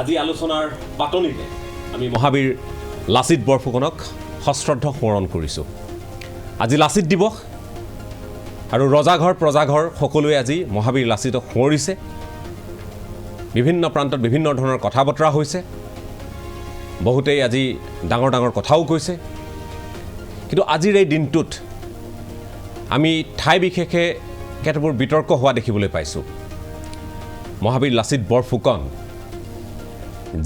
আজি আলোচনাৰ পাতনিতে আমি মহাবীৰ লাচিত বৰফুকনক সশ্ৰদ্ধ স্মৰণ কৰিছোঁ। আজি লাচিত দিৱস আৰু ৰজাঘৰ প্ৰজাঘৰ সকলোৱে আজি মহাবীৰ লাচিতক সোঁৱৰিছে। বিভিন্ন প্ৰান্তত বিভিন্ন ধৰণৰ কথা বতৰা হৈছে, বহুতেই আজি ডাঙৰ ডাঙৰ কথাও কৈছে। কিন্তু আজিৰ এই দিনটোত আমি ঠাই বিশেষে কেতবোৰ বিতৰ্ক হোৱা দেখিবলৈ পাইছোঁ। মহাবীৰ লাচিত বৰফুকন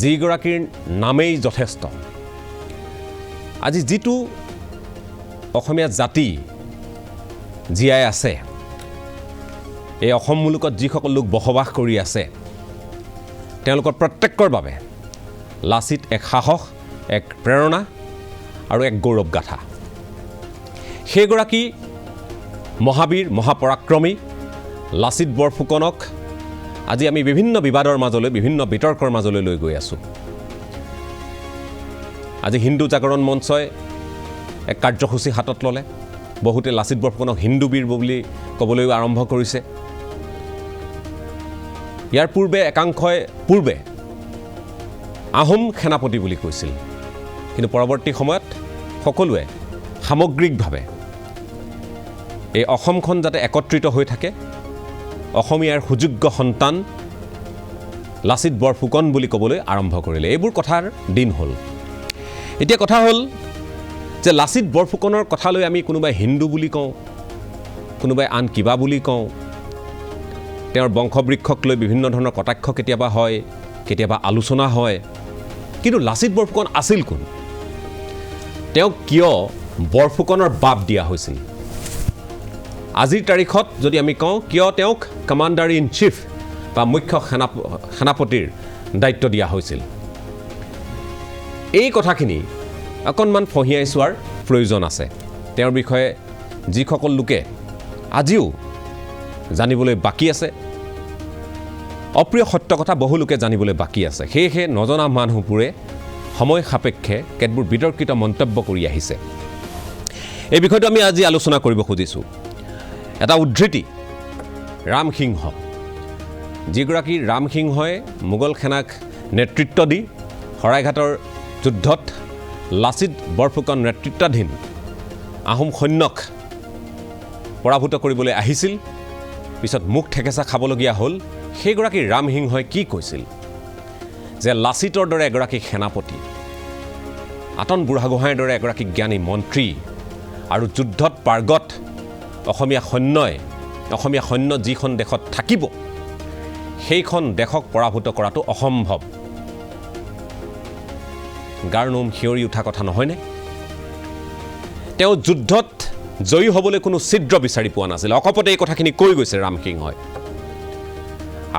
যিগৰাকীৰ নামেই যথেষ্ট। আজি যিটো অসমীয়া জাতি জীয়াই আছে, এই অসম মুলুকত যিসকল লোক বসবাস কৰি আছে, তেওঁলোকৰ প্ৰত্যেকৰ বাবে লাচিত এক সাহস, এক প্ৰেৰণা আৰু এক গৌৰৱ গাথা। সেইগৰাকী মহাবীৰ মহাপৰাক্ৰমী লাচিত বৰফুকনক আজি আমি বিভিন্ন বিবাদৰ মাজলৈ, বিভিন্ন বিতৰ্কৰ মাজলৈ লৈ গৈ আছোঁ। আজি হিন্দু জাগৰণ মঞ্চই এক কাৰ্যসূচী হাতত ল'লে। বহুতে লাচিত বৰফুকনক হিন্দু বীৰ বুলি ক'বলৈও আৰম্ভ কৰিছে। ইয়াৰ পূৰ্বে একাংশই আহোম সেনাপতি বুলি কৈছিল, কিন্তু পৰৱৰ্তী সময়ত সকলোৱে সামগ্ৰিকভাৱে এই অসমখন যাতে একত্ৰিত হৈ থাকে, অসমীয়াৰ সুযোগ্য সন্তান লাচিত বৰফুকন বুলি ক'বলৈ আৰম্ভ কৰিলে। এইবোৰ কথাৰ দিন হ'ল। এতিয়া কথা হ'ল যে লাচিত বৰফুকনৰ কথালৈ আমি কোনোবাই হিন্দু বুলি কওঁ, কোনোবাই আন কিবা বুলি কওঁ। তেওঁৰ বংশবৃক্ষক লৈ বিভিন্ন ধৰণৰ কটাক্ষ কেতিয়াবা হয়, কেতিয়াবা আলোচনা হয়। কিন্তু লাচিত বৰফুকন আছিল কোন? তেওঁক কিয় বৰফুকনৰ বাপ দিয়া হৈছিল? আজিৰ তাৰিখত যদি আমি কওঁ, কিয় তেওঁক কমাণ্ডাৰ ইন চিফ বা মুখ্য সেনাপতিৰ দায়িত্ব দিয়া হৈছিল? এই কথাখিনি অকণমান ফঁহিয়াই চোৱাৰ প্ৰয়োজন আছে। তেওঁৰ বিষয়ে যিসকল লোকে আজিও জানিবলৈ বাকী আছে, অপ্ৰিয় সত্য কথা বহু লোকে জানিবলৈ বাকী আছে। সেয়েহে নজনা মানুহবোৰে সময় সাপেক্ষে কেতবোৰ বিতৰ্কিত মন্তব্য কৰি আহিছে। এই বিষয়টো আমি আজি আলোচনা কৰিব খুজিছোঁ। এটা উদ্ধৃতি, ৰামসিংহ, যিগৰাকী ৰামসিংহই মোগল সেনাক নেতৃত্ব দি শৰাইঘাটৰ যুদ্ধত লাচিত বৰফুকন নেতৃত্বাধীন আহোম সৈন্যক পৰাভূত কৰিবলৈ আহিছিল, পিছত মুখ ঠেকেচা খাবলগীয়া হ'ল। সেইগৰাকী ৰামসিংহই কি কৈছিল যে লাচিতৰ দৰে এগৰাকী সেনাপতি, আতন বুঢ়াগোহাঁইৰ দৰে এগৰাকী জ্ঞানী মন্ত্ৰী আৰু যুদ্ধত পাৰ্গত অসমীয়া সৈন্য যিখন দেশত থাকিব, সেইখন দেশক পৰাভূত কৰাটো অসম্ভৱ। গাৰ নোম শিয়ৰি উঠা কথা নহয়নে? তেওঁ যুদ্ধত জয়ী হ'বলৈ কোনো ছিদ্ৰ বিচাৰি পোৱা নাছিল। অকপতে এই কথাখিনি কৈ গৈছে ৰামসিংহই।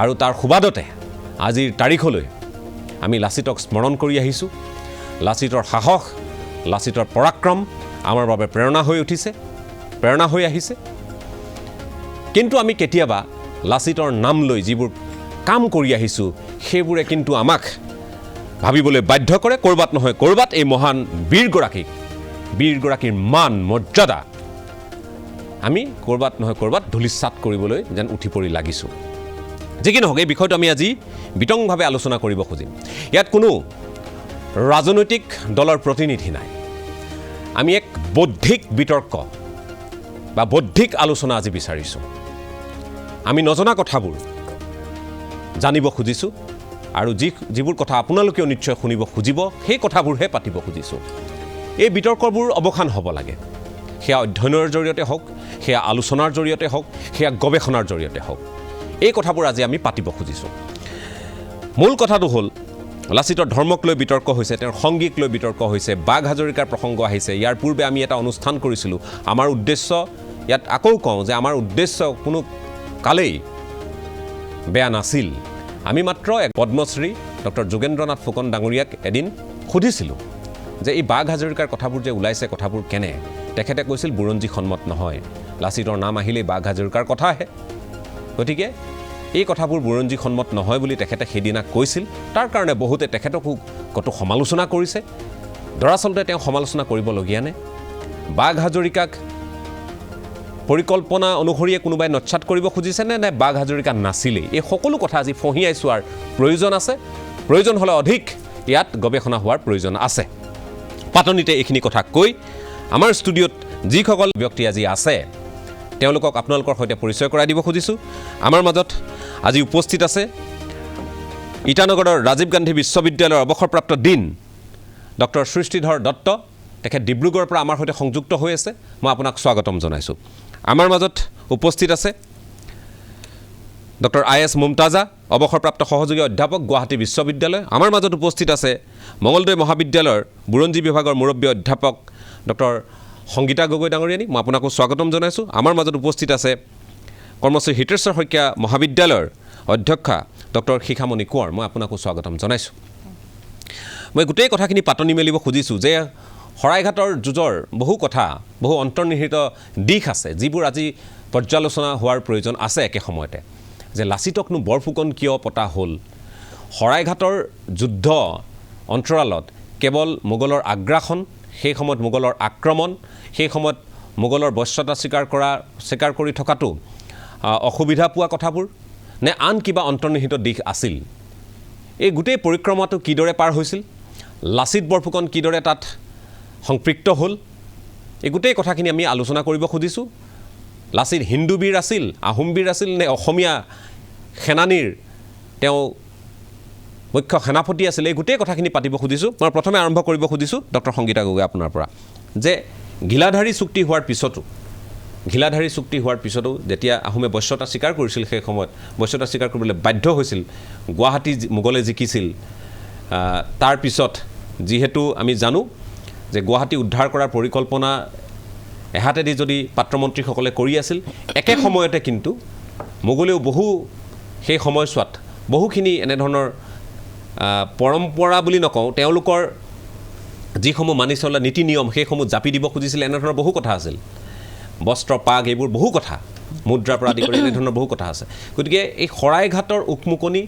আৰু তাৰ সুবাদতে আজিৰ তাৰিখলৈ আমি লাচিতক স্মৰণ কৰি আহিছোঁ। লাচিতৰ সাহস, লাচিতৰ পৰাক্ৰম আমাৰ বাবে প্ৰেৰণা হৈ আহিছে। কিন্তু আমি কেতিয়াবা লাচিতৰ নাম লৈ যিবোৰ কাম কৰি আহিছোঁ, সেইবোৰে কিন্তু আমাক ভাবিবলৈ বাধ্য কৰে, ক'ৰবাত নহয় ক'ৰবাত এই মহান বীৰগৰাকীৰ মান মৰ্যাদা আমি ক'ৰবাত নহয় ক'ৰবাত ধূলিসাৎ কৰিবলৈ যেন উঠি পৰি লাগিছোঁ। যি কি নহওক, এই বিষয়টো আমি আজি বিতংভাৱে আলোচনা কৰিব খুজিম। ইয়াত কোনো ৰাজনৈতিক দলৰ প্ৰতিনিধি নাই। আমি এক বৌদ্ধিক বিতৰ্ক বা বৌদ্ধিক আলোচনা আজি বিচাৰিছোঁ। আমি নজনা কথাবোৰ জানিব খুজিছোঁ আৰু যিবোৰ কথা আপোনালোকেও নিশ্চয় শুনিব খুজিব, সেই কথাবোৰহে পাতিব খুজিছোঁ। এই বিতৰ্কবোৰ অৱসান হ'ব লাগে। সেয়া অধ্যয়নৰ জৰিয়তে হওক, সেয়া আলোচনাৰ জৰিয়তে হওক, সেয়া গৱেষণাৰ জৰিয়তে হওক। এই কথাবোৰ আজি আমি পাতিব খুজিছোঁ। মূল কথাটো হ'ল, লাচিতৰ ধৰ্মক লৈ বিতৰ্ক হৈছে, তেওঁৰ সংগীক লৈ বিতৰ্ক হৈছে, বাঘ হাজৰিকাৰ প্ৰসংগ আহিছে। ইয়াৰ পূৰ্বে আমি এটা অনুষ্ঠান কৰিছিলোঁ। আমাৰ উদ্দেশ্য, ইয়াত আকৌ কওঁ যে আমাৰ উদ্দেশ্য কোনো কালেই বেয়া নাছিল। আমি মাত্ৰ এক পদ্মশ্ৰী ডক্টৰ যোগেন্দ্ৰনাথ ফুকন ডাঙৰীয়াক এদিন সুধিছিলোঁ যে এই বাঘ হাজৰিকাৰ কথাবোৰ যে ওলাইছে, কথাবোৰ কেনে? তেখেতে কৈছিল বুৰঞ্জী সন্মত নহয়। লাচিতৰ নাম আহিলেই বাঘ হাজৰিকাৰ কথা আহে। গতিকে এই কথাবোৰ বুৰঞ্জী সন্মত নহয় বুলি তেখেতে সেইদিনা কৈছিল। তাৰ কাৰণে বহুতে তেখেতকো কতো সমালোচনা কৰিছে। দৰাচলতে তেওঁ সমালোচনা কৰিবলগীয়া নে? বাঘ হাজৰিকাক পৰিকল্পনা অনুসৰিয়ে কোনোবাই নচ্ছাত কৰিব খুজিছে নে বাঘ হাজৰিকা নাছিলেই? এই সকলো কথা আজি ফঁহিয়াই চোৱাৰ প্ৰয়োজন আছে। প্ৰয়োজন হ'লে অধিক ইয়াত গৱেষণা হোৱাৰ প্ৰয়োজন আছে পাতনিতে এইখিনি কথা কৈ আমাৰ ষ্টুডিঅ'ত যিসকল ব্যক্তি আজি আছে তেওঁলোকক আপোনালোকৰ সৈতে পৰিচয় কৰাই দিব খুজিছোঁ আমাৰ মাজত আজি উপস্থিত আছে ইটানগৰৰ ৰাজীৱ গান্ধী বিশ্ববিদ্যালয়ৰ অৱসৰপ্ৰাপ্ত ডিন ডক্টৰ সৃষ্টিধৰ দত্ত তেখেত ডিব্ৰুগড়ৰ পৰা আমাৰ সৈতে সংযুক্ত হৈ আছে মই আপোনাক স্বাগতম জনাইছোঁ আমাৰ মাজত উপস্থিত আছে ডক্টৰ আই.এছ. মুমতাজা অৱসৰপ্ৰাপ্ত সহযোগী অধ্যাপক গুৱাহাটী বিশ্ববিদ্যালয় আমাৰ মাজত উপস্থিত আছে মঙলদৈ মহাবিদ্যালয়ৰ বুৰঞ্জী বিভাগৰ মুৰব্বী অধ্যাপক ডক্টৰ সংগীতা গগৈ ডাঙৰীয়ানী মই আপোনাকো স্বাগতম জনাইছোঁ আমাৰ মাজত উপস্থিত আছে কৰ্মশ্ৰী হিতেশ্বৰ শইকীয়া মহাবিদ্যালয়ৰ অধ্যক্ষা ডক্টৰ শিখামণি কোঁৱৰ মই আপোনাকো স্বাগতম জনাইছোঁ মই গোটেই কথাখিনি পাতনি মেলিব খুজিছোঁ যে শৰাইঘাটৰ যুঁজৰ বহু কথা বহু অন্তৰ্নিহিত দিশ আছে যিবোৰ আজি পৰ্যালোচনা হোৱাৰ প্ৰয়োজন আছে একে সময়তে যে লাচিতকনো বৰফুকন কিয় পতা হ'ল শৰাইঘাটৰ যুদ্ধ অন্তৰালত কেৱল মোগলৰ আগ্ৰাসন সেই সময়ত মোগলৰ আক্ৰমণ সেই সময়ত মোগলৰ বশ্যতা স্বীকাৰ কৰি থকাটো অসুবিধা পোৱা কথাবোৰ নে আন কিবা অন্তৰ্নিহিত দিশ আছিল এই গোটেই পৰিক্ৰমাটো কিদৰে পাৰ হৈছিল লাচিত বৰফুকন কিদৰে তাত সংপৃক্ত হ'ল এই গোটেই কথাখিনি আমি আলোচনা কৰিব খুজিছোঁ লাচিত হিন্দু বীৰ আছিল আহোম বীৰ আছিল নে অসমীয়া সেনানীৰ তেওঁ মুখ্য সেনাপতি আছিল এই গোটেই কথাখিনি পাতিব খুজিছোঁ মই প্ৰথমে আৰম্ভ কৰিব খুজিছোঁ ডক্টৰ সংগীতা গগৈ আপোনাৰ পৰা যে ঘিলাধাৰী চুক্তি হোৱাৰ পিছতো যেতিয়া আহোমে বশ্যতা স্বীকাৰ কৰিছিল সেই সময়ত বশ্যতা স্বীকাৰ কৰিবলৈ বাধ্য হৈছিল গুৱাহাটী মোগলে জিকিছিল তাৰ পিছত যিহেতু আমি জানো যে গুৱাহাটী উদ্ধাৰ কৰাৰ পৰিকল্পনা এহাতেদি যদি পাত্ৰমন্ত্ৰীসকলে কৰি আছিল একে সময়তে কিন্তু মোগলেও সেই সময়ছোৱাত বহুখিনি এনেধৰণৰ পৰম্পৰা বুলি নকওঁ তেওঁলোকৰ যিসমূহ মানি চলা নীতি নিয়ম সেইসমূহ জাপি দিব খুজিছিল এনেধৰণৰ বহু কথা আছিল বস্ত্ৰ পাগ এইবোৰ বহু কথা মুদ্ৰাৰ পৰা আদি কৰি এনেধৰণৰ বহু কথা আছে গতিকে এই শৰাইঘাটৰ উকমুকনি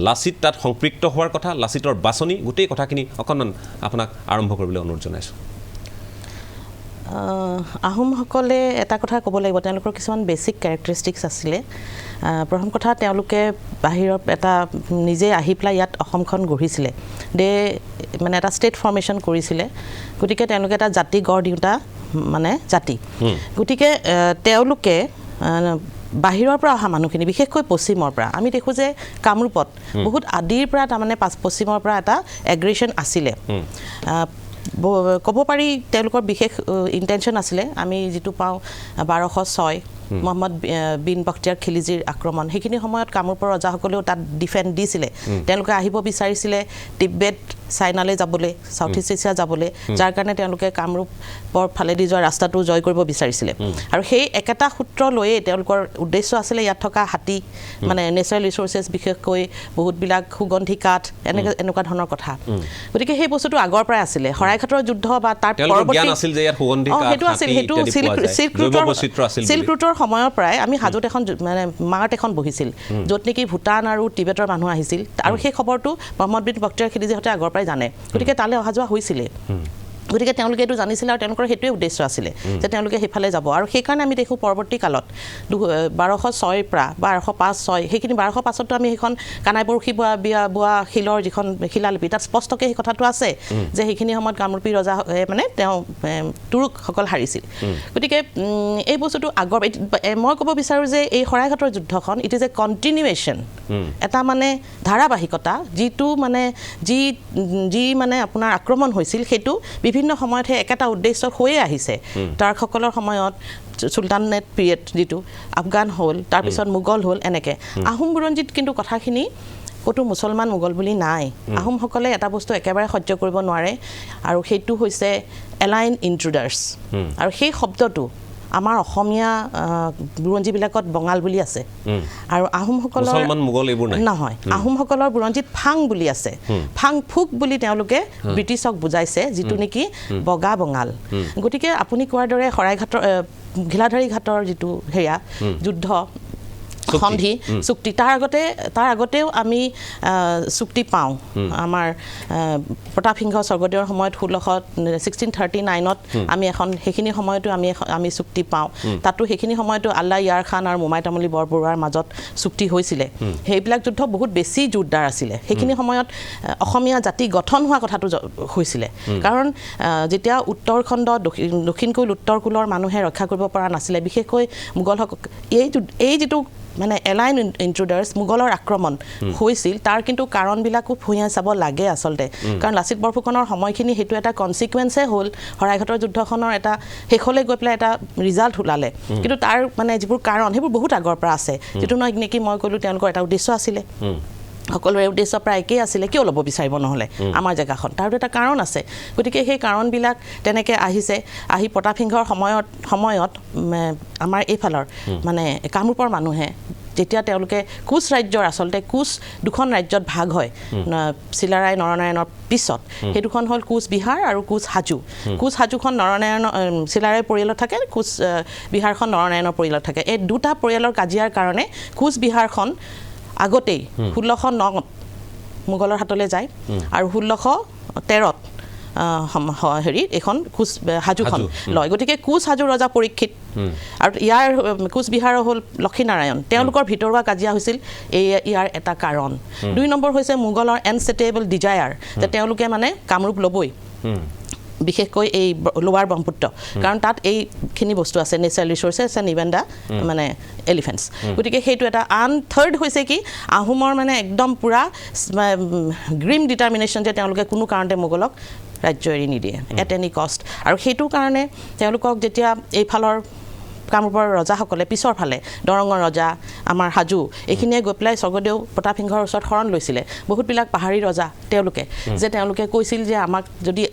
লাচিত তাত সংপৃক্ত হোৱাৰ কথা লাচিতৰ বাছনি গোটেই কথাখিনি অকণমান আপোনাক আৰম্ভ কৰিবলৈ অনুৰোধ জনাইছোঁ আহোমসকলে এটা কথা ক'ব লাগিব তেওঁলোকৰ কিছুমান বেছিক কেৰেক্টাৰিষ্টিক্স আছিলে প্ৰথম কথা তেওঁলোকে বাহিৰৰ এটা নিজে আহি পেলাই ইয়াত অসমখন গঢ়িছিলে মানে এটা ষ্টেট ফৰ্মেশ্যন কৰিছিলে গতিকে তেওঁলোকে এটা জাতি গঢ় দিওঁতা মানে জাতি গতিকে তেওঁলোকে বাহিৰৰ পৰা অহা মানুহখিনি বিশেষকৈ পশ্চিমৰ পৰা আমি দেখোঁ যে কামৰূপত বহুত আদিৰ পৰা তাৰমানে পশ্চিমৰ পৰা এটা এগ্ৰেশ্যন আছিলে ক'ব পাৰি তেওঁলোকৰ বিশেষ ইণ্টেনশ্যন আছিলে আমি যিটো পাওঁ 1206 মহম্মদ বিন বখতিয়াৰ খিলিজিৰ আক্ৰমণ সেইখিনি সময়ত কামৰূপৰ ৰজাসকলেও তাত ডিফেণ্ড দিছিলে তেওঁলোকে আহিব বিচাৰিছিলে তিব্বেত চাইনালৈ যাবলৈ চাউথ ইষ্ট এছিয়া যাবলৈ যাৰ কাৰণে তেওঁলোকে কামৰূপৰ ফালেদি যোৱা ৰাস্তাটো জয় কৰিব বিচাৰিছিলে আৰু সেই একেটা সূত্ৰ লৈয়ে তেওঁলোকৰ উদ্দেশ্য আছিলে ইয়াত থকা হাতী মানে নেচাৰেল ৰিচোৰ্চেছ বিশেষকৈ বহুতবিলাক সুগন্ধি কাঠ এনেকুৱা ধৰণৰ কথা গতিকে সেই বস্তুটো আগৰ পৰাই আছিলে শৰাইঘাটৰ যুদ্ধ বা তাৰ পৰৱৰ্তী চিল্ক ৰুটৰ সময়ৰ পৰাই আমি হাজোত এখন মানে মাৰ্ট এখন বহিছিল য'ত নেকি ভূটান আৰু টিবেটৰ মানুহ আহিছিল আৰু সেই খবৰটো মহম্মদ বিন বখতিয়াৰ খিলিজিহঁতে আগৰ পৰাই জানে গতিকে তালৈ অহা যোৱা হৈছিলে গতিকে তেওঁলোকে এইটো জানিছিলে আৰু তেওঁলোকৰ সেইটোৱে উদ্দেশ্য আছিলে যে তেওঁলোকে সেইফালে যাব আৰু সেইকাৰণে আমি দেখোঁ পৰৱৰ্তী কালত 1206 পৰা 1205-06 সেইখিনি 1205তো আমি সেইখন কানাই বৰশী বোৱা শিলৰ যিখন শিলালিপি তাত স্পষ্টকৈ সেই কথাটো আছে যে সেইখিনি সময়ত কামৰূপী ৰজা মানে তেওঁ তুৰুকসকল হাৰিছিল গতিকে এই বস্তুটো আগৰ মই ক'ব বিচাৰোঁ যে এই শৰাইঘাটৰ যুদ্ধখন ইট ইজ এ কণ্টিনিউৱেশ্যন এটা মানে ধাৰাবাহিকতা যিটো মানে যি মানে আপোনাৰ আক্ৰমণ হৈছিল সেইটো বিভিন্ন সময়তহে একেটা উদ্দেশ্য হৈয়ে আহিছে টাৰ্কসকলৰ সময়ত চুলতানেট পিৰিয়ড যিটো আফগান হ'ল তাৰপিছত মোগল হ'ল এনেকৈ আহোম বুৰঞ্জীত কিন্তু কথাখিনি ক'তো মুছলমান মোগল বুলি নাই আহোমসকলে এটা বস্তু একেবাৰে সহ্য কৰিব নোৱাৰে আৰু সেইটো হৈছে এলাইন ইণ্ট্ৰুডাৰ্ছ আৰু সেই শব্দটো আমাৰ অসমীয়া বুৰঞ্জীবিলাকত বঙাল বুলি আছে আৰু আহোমসকলৰ নহয় আহোমসকলৰ বুৰঞ্জীত ফাং বুলি আছে ফাং ফুক বুলি তেওঁলোকে ব্ৰিটিছক বুজাইছে যিটো নেকি বগা বঙাল গতিকে আপুনি কোৱাৰ দৰে শৰাইঘাটৰ ঘিলাধাৰী ঘাটৰ যিটো হেয়া যুদ্ধ সন্ধি চুক্তি তাৰ আগতেও আমি চুক্তি পাওঁ আমাৰ প্ৰতাপ সিংহ স্বৰ্গদেউৰ সময়ত 1639ত আমি এখন সেইখিনি সময়তো আমি চুক্তি পাওঁ তাতো সেইখিনি সময়তো আল্লাহ ইয়াৰ খান আৰু মোমাই তামুলী বৰবৰুৱাৰ মাজত চুক্তি হৈছিলে সেইবিলাক যুদ্ধ বহুত বেছি জোৰদাৰ আছিলে সেইখিনি সময়ত অসমীয়া জাতি গঠন হোৱা কথাটো হৈছিলে কাৰণ যেতিয়া উত্তৰখণ্ড দক্ষিণকুল উত্তৰ কুলৰ মানুহে ৰক্ষা কৰিব পৰা নাছিলে বিশেষকৈ মোগলসকল এই যিটো মানে এলাইন ইন্ট্ৰুডাৰ্ছ মোগলৰ আক্ৰমণ হৈছিল তাৰ কিন্তু কাৰণবিলাকো ভুঁইয়াই চাব লাগে আচলতে কাৰণ লাচিত বৰফুকনৰ সময়খিনি সেইটো এটা কনচিকুৱেঞ্চে হ'ল শৰাইঘাটৰ যুদ্ধখনৰ এটা শেষলৈ গৈ পেলাই এটা ৰিজাল্ট ওলালে কিন্তু তাৰ মানে যিবোৰ কাৰণ সেইবোৰ বহুত আগৰ পৰা আছে যিটো নেকি মই ক'লোঁ তেওঁলোকৰ এটা উদ্দেশ্য আছিলে সকলোৰে উদ্দেশ্য প্ৰায় একেই আছিলে কিয় ল'ব বিচাৰিব নহ'লে আমাৰ জেগাখন তাৰ এটা কাৰণ আছে গতিকে সেই কাৰণবিলাক তেনেকৈ আহি প্ৰতাপ সিংহৰ সময়ত আমাৰ এইফালৰ মানে কামৰূপৰ মানুহে যেতিয়া তেওঁলোকে কোচ ৰাজ্যৰ আচলতে কোচ দুখন ৰাজ্যত ভাগ হয় চিলাৰায় নৰনাৰায়ণৰ পিছত সেই দুখন হ'ল কোচ বিহাৰ আৰু কোচ হাজোখন চিলাৰায় পৰিয়ালত থাকে কোচ বিহাৰখন নৰনাৰায়ণৰ পৰিয়ালত থাকে এই দুটা পৰিয়ালৰ কাজিয়াৰ কাৰণে কোচ বিহাৰখন আগতেই 1609ত মোগলৰ হাতলৈ যায় আৰু 1613ত এইখন কোচ হাজোখন লয় গতিকে কোচ হাজো ৰজা পৰীক্ষিত আৰু ইয়াৰ কোচবিহাৰৰ হ'ল লক্ষীনাৰায়ণ তেওঁলোকৰ ভিতৰুৱা কাজিয়া হৈছিল ইয়াৰ এটা কাৰণ 2 নম্বৰ হৈছে মোগলৰ এনচেটেবল ডিজায়াৰ যে তেওঁলোকে মানে কামৰূপ ল'বই বিশেষকৈ এই লোৱাৰ ব্ৰহ্মপুত্ৰ কাৰণ তাত এইখিনি বস্তু আছে নেচাৰেল ৰিচোৰ্চেছ এণ্ড ইভেন দা মানে এলিফেণ্টছ গতিকে সেইটো এটা থাৰ্ড হৈছে কি আহোমৰ মানে একদম পূৰা গ্ৰীম ডিটাৰমিনেশ্যন যে তেওঁলোকে কোনো কাৰণতে মোগলক ৰাজ্য এৰি নিদিয়ে এট এনি কষ্ট আৰু সেইটো কাৰণে তেওঁলোকক যেতিয়া এইফালৰ কামৰূপৰ ৰজাসকলে পিছৰ ফালে দৰঙৰ ৰজা আমাৰ হাজো এইখিনিয়ে গৈ পেলাই স্বৰ্গদেউ প্ৰতাপ সিংহৰ ওচৰত শৰণ লৈছিলে বহুতবিলাক পাহাৰী ৰজা তেওঁলোকে কৈছিল যে আমাক যদি